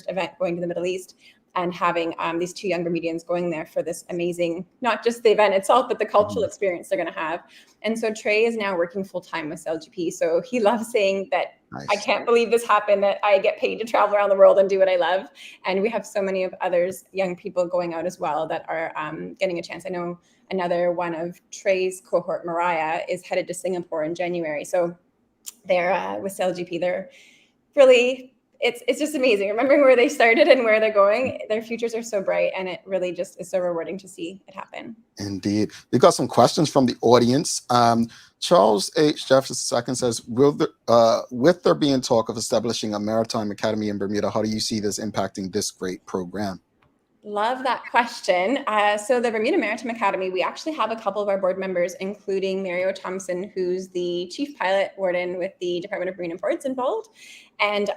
event going to the Middle East, and having these two young Bermudians going there for this amazing, not just the event itself, but the cultural experience they're going to have. And so Trey is now working full-time with SailGP. So he loves saying that, nice. I can't believe this happened, that I get paid to travel around the world and do what I love. And we have so many of others, young people going out as well that are getting a chance. I know another one of Trey's cohort, Mariah, is headed to Singapore in January. So they're with SailGP. They're really, it's just amazing. Remembering where they started and where they're going, their futures are so bright, and it really just is so rewarding to see it happen. Indeed. We've got some questions from the audience. Charles H. Jefferson II says, with there being talk of establishing a maritime academy in Bermuda, how do you see this impacting this great program? Love that question. So the Bermuda Maritime Academy, we actually have a couple of our board members, including Mario Thompson, who's the chief pilot warden with the Department of Marine and Ports, involved. And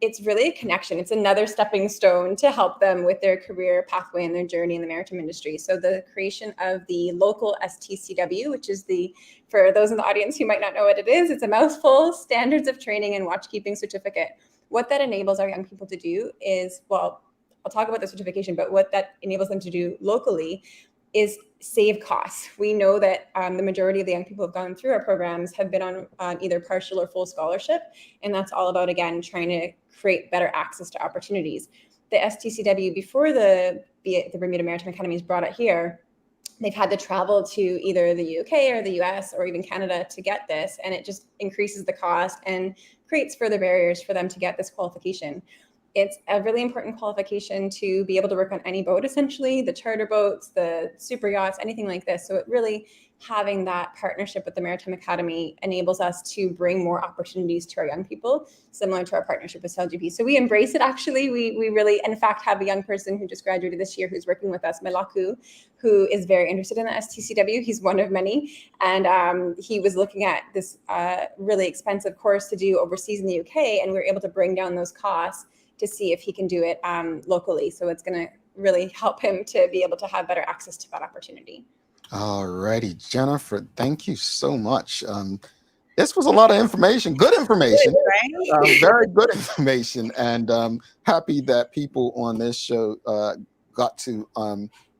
it's really a connection. It's another stepping stone to help them with their career pathway and their journey in the maritime industry. So the creation of the local STCW, which is for those in the audience who might not know what it is, it's a mouthful, Standards of Training and Watchkeeping Certificate. What that enables our young people to do is, well, I'll talk about the certification, but what that enables them to do locally is save costs. We know that the majority of the young people who've gone through our programs have been on either partial or full scholarship. And that's all about, again, trying to create better access to opportunities. The STCW, before the Bermuda Maritime Academy is brought out here, they've had to travel to either the UK or the US or even Canada to get this, and it just increases the cost and creates further barriers for them to get this qualification. It's a really important qualification to be able to work on any boat, essentially, the charter boats, the super yachts, anything like this. So it really, having that partnership with the Maritime Academy enables us to bring more opportunities to our young people, similar to our partnership with CLGP. So we embrace it, actually. We really, in fact, have a young person who just graduated this year who's working with us, Melaku, who is very interested in the STCW. He's one of many. And he was looking at this really expensive course to do overseas in the UK, and we were able to bring down those costs to see if he can do it locally. So it's going to really help him to be able to have better access to that opportunity. All righty, Jennifer, thank you so much. This was a lot of information, good information, Right? very good information, and happy that people on this show got to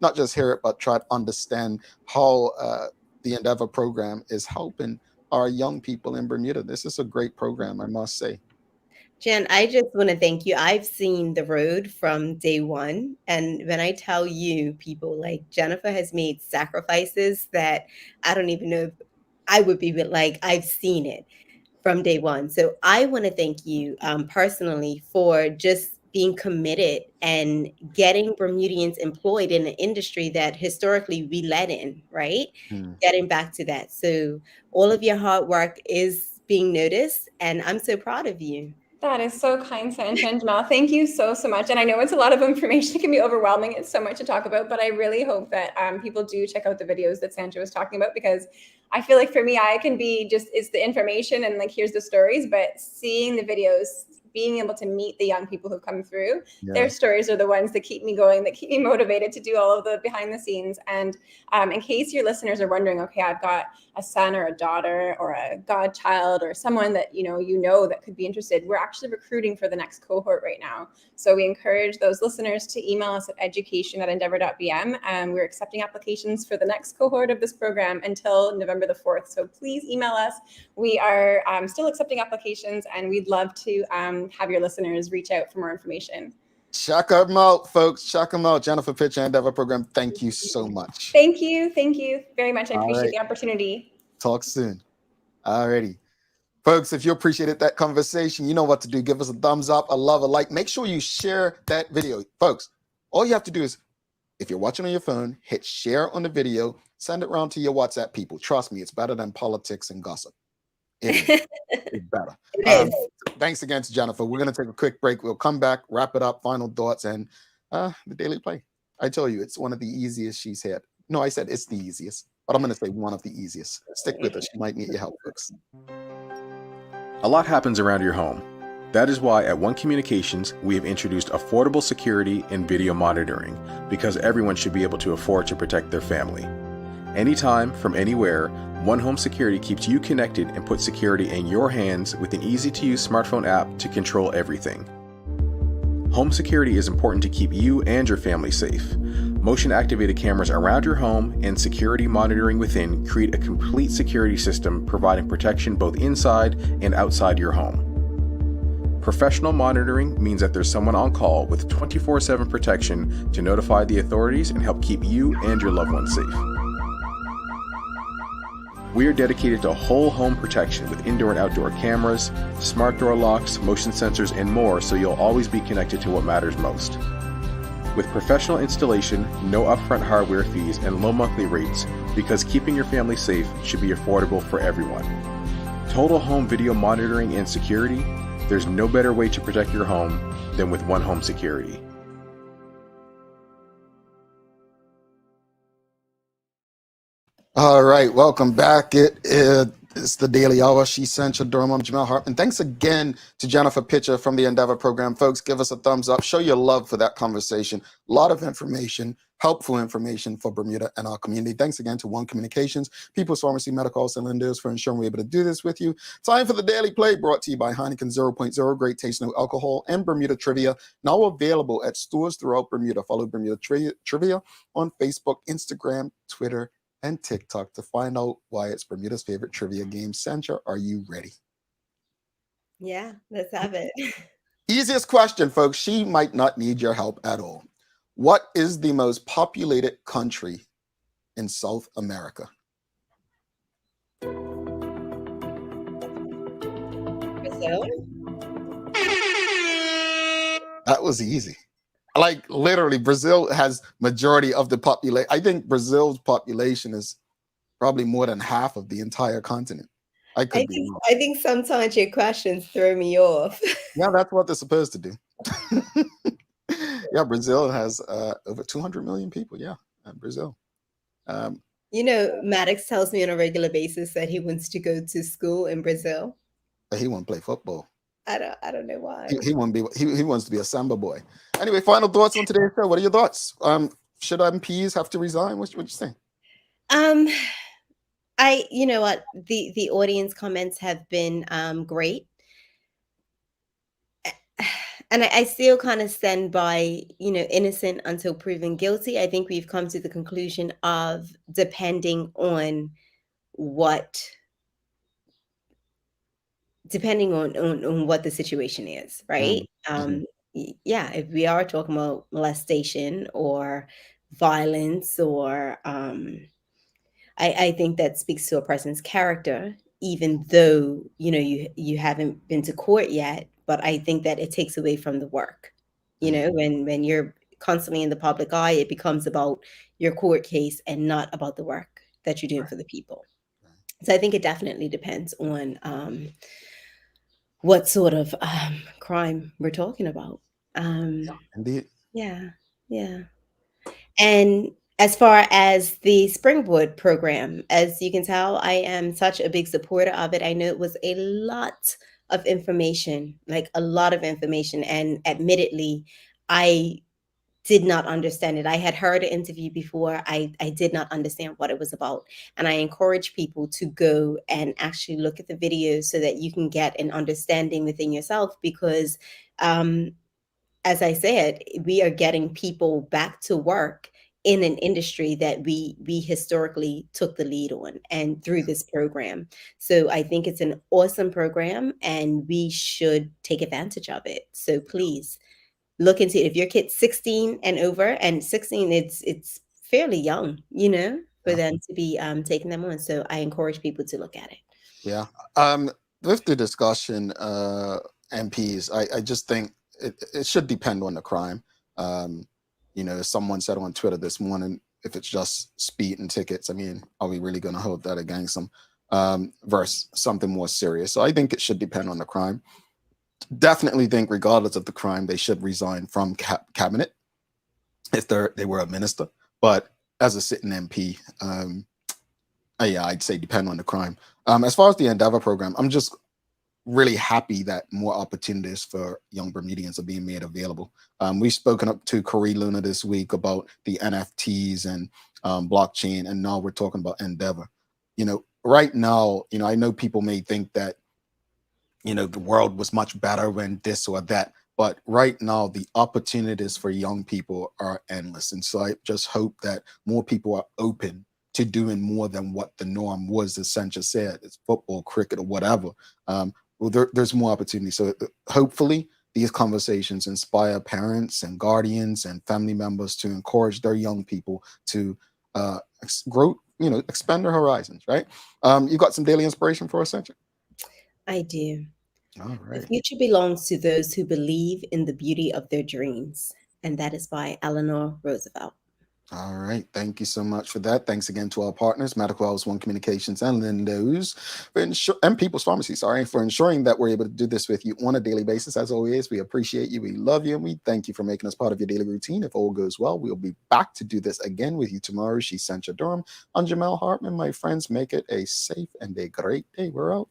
not just hear it, but try to understand how the Endeavour program is helping our young people in Bermuda. This is a great program, I must say. Jen, I just want to thank you. I've seen the road from day one. And when I tell you, people, like Jennifer has made sacrifices that I don't even know if I would be like, I've seen it from day one. So I want to thank you personally for just being committed and getting Bermudians employed in an industry that historically we led in, right? Getting back to that. So all of your hard work is being noticed, and I'm so proud of you. That is so kind, Sandra and Jamal. Thank you so much. And I know it's a lot of information. It can be overwhelming. It's so much to talk about, but I really hope that people do check out the videos that Sandra was talking about, because I feel like for me, I can be just, it's the information and like, here's the stories, but seeing the videos, being able to meet the young people who come through, their stories are the ones that keep me going, that keep me motivated to do all of the behind the scenes. And in case your listeners are wondering, okay, I've got a son or a daughter or a godchild or someone that you know that could be interested, we're actually recruiting for the next cohort right now. So we encourage those listeners to email us at education@endeavour.bm. We're accepting applications for the next cohort of this program until November the 4th. So please email us. We are still accepting applications, and we'd love to have your listeners reach out for more information. Check them out, folks. Check them out. Jennifer Pitcher, Endeavour Program. Thank you so much. Thank you very much. I appreciate the opportunity. Talk soon. All righty. Folks, if you appreciated that conversation, you know what to do. Give us a thumbs up, a love, a like. Make sure you share that video. Folks, all you have to do is, if you're watching on your phone, hit share on the video, send it around to your WhatsApp people. Trust me, it's better than politics and gossip. It's better. Thanks again to Jennifer. We're going to take a quick break. We'll come back, wrap it up, final thoughts, and the Daily Play. I tell you, it's one of the easiest she's had. No, I said it's the easiest, but I'm going to say one of the easiest. Stick with us. She might need your help, folks. A lot happens around your home. That is why at One Communications, we have introduced affordable security and video monitoring, because everyone should be able to afford to protect their family. Anytime, from anywhere, One Home Security keeps you connected and puts security in your hands with an easy-to-use smartphone app to control everything. Home security is important to keep you and your family safe. Motion-activated cameras around your home and security monitoring within create a complete security system providing protection both inside and outside your home. Professional monitoring means that there's someone on call with 24/7 protection to notify the authorities and help keep you and your loved ones safe. We are dedicated to whole home protection with indoor and outdoor cameras, smart door locks, motion sensors, and more, so you'll always be connected to what matters most. With professional installation, no upfront hardware fees, and low monthly rates, because keeping your family safe should be affordable for everyone. Total home video monitoring and security, there's no better way to protect your home than with One Home Security. All right, welcome back. It's the Daily Hour. She's Sancha Durham. I'm Jamal Hartman. Thanks again to Jennifer Pitcher from the Endeavour Program. Folks, give us a thumbs up. Show your love for that conversation. A lot of information, helpful information for Bermuda and our community. Thanks again to One Communications, People's Pharmacy, Medical Cylinders for ensuring we're able to do this with you. Time for the Daily Play, brought to you by Heineken 0.0, great taste, no alcohol, and Bermuda Trivia. Now available at stores throughout Bermuda. Follow Bermuda Trivia on Facebook, Instagram, Twitter, and TikTok to find out why it's Bermuda's favorite trivia game. Sancha, are you ready? Yeah, let's have it. Easiest question, folks. She might not need your help at all. What is the most populated country in South America? Brazil? That was easy. Like literally, Brazil has majority of the population. I think Brazil's population is probably more than half of the entire continent. I could be wrong. I think sometimes your questions throw me off. Yeah, that's what they're supposed to do. Yeah, Brazil has over 200 million people. Yeah, Brazil. You know, Maddox tells me on a regular basis that he wants to go to school in Brazil. But he won't play football. I don't know why. He won't be. He wants to be a samba boy. Anyway, final thoughts on today's show. What are your thoughts? Should MPs have to resign? What you say? You know what, the audience comments have been great. And I still kind of stand by, innocent until proven guilty. I think we've come to the conclusion of depending on what the situation is, right? Yeah, if we are talking about molestation or violence or I think that speaks to a person's character, even though you haven't been to court yet. But I think that it takes away from the work. When you're constantly in the public eye, it becomes about your court case and not about the work that you're doing for the people. So I think it definitely depends on what sort of crime we're talking about. Indeed. Yeah. And as far as the Springboard program, as you can tell, I am such a big supporter of it. I know it was a lot of information, like a lot of information. And admittedly, I did not understand it. I had heard an interview before. I did not understand what it was about. And I encourage people to go and actually look at the videos so that you can get an understanding within yourself, because as I said, we are getting people back to work in an industry that we historically took the lead on and through this program. So I think it's an awesome program and we should take advantage of it. So please look into it. If your kid's 16 and over, and 16, it's fairly young, for them to be taking them on. So I encourage people to look at it. Yeah. With the discussion, MPs, I just think it should depend on the crime. Someone said on Twitter this morning, if it's just speeding tickets, I mean, are we really going to hold that against them versus something more serious? So I think it should depend on the crime. Definitely think, regardless of the crime, they should resign from cabinet if they were a minister. But as a sitting MP, I'd say depend on the crime. As far as the Endeavour program, I'm just really happy that more opportunities for young Bermudians are being made available. We've spoken up to Corey Luna this week about the NFTs and blockchain, and now we're talking about Endeavour. Right now, I know people may think that, the world was much better when this or that, but right now the opportunities for young people are endless. And so I just hope that more people are open to doing more than what the norm was, as Sancha said, it's football, cricket, or whatever. There's more opportunity. So hopefully these conversations inspire parents and guardians and family members to encourage their young people to grow, expand their horizons, right? You got some daily inspiration for us, Sancha? I do. All right. The future belongs to those who believe in the beauty of their dreams. And that is by Eleanor Roosevelt. All right. Thank you so much for that. Thanks again to our partners, Medical House One Communications and Lindo's, and People's Pharmacy, for ensuring that we're able to do this with you on a daily basis. As always, we appreciate you, we love you, and we thank you for making us part of your daily routine. If all goes well, we'll be back to do this again with you tomorrow. She's Sancha Durham. I'm Jamel Hartman. My friends, make it a safe and a great day. We're out.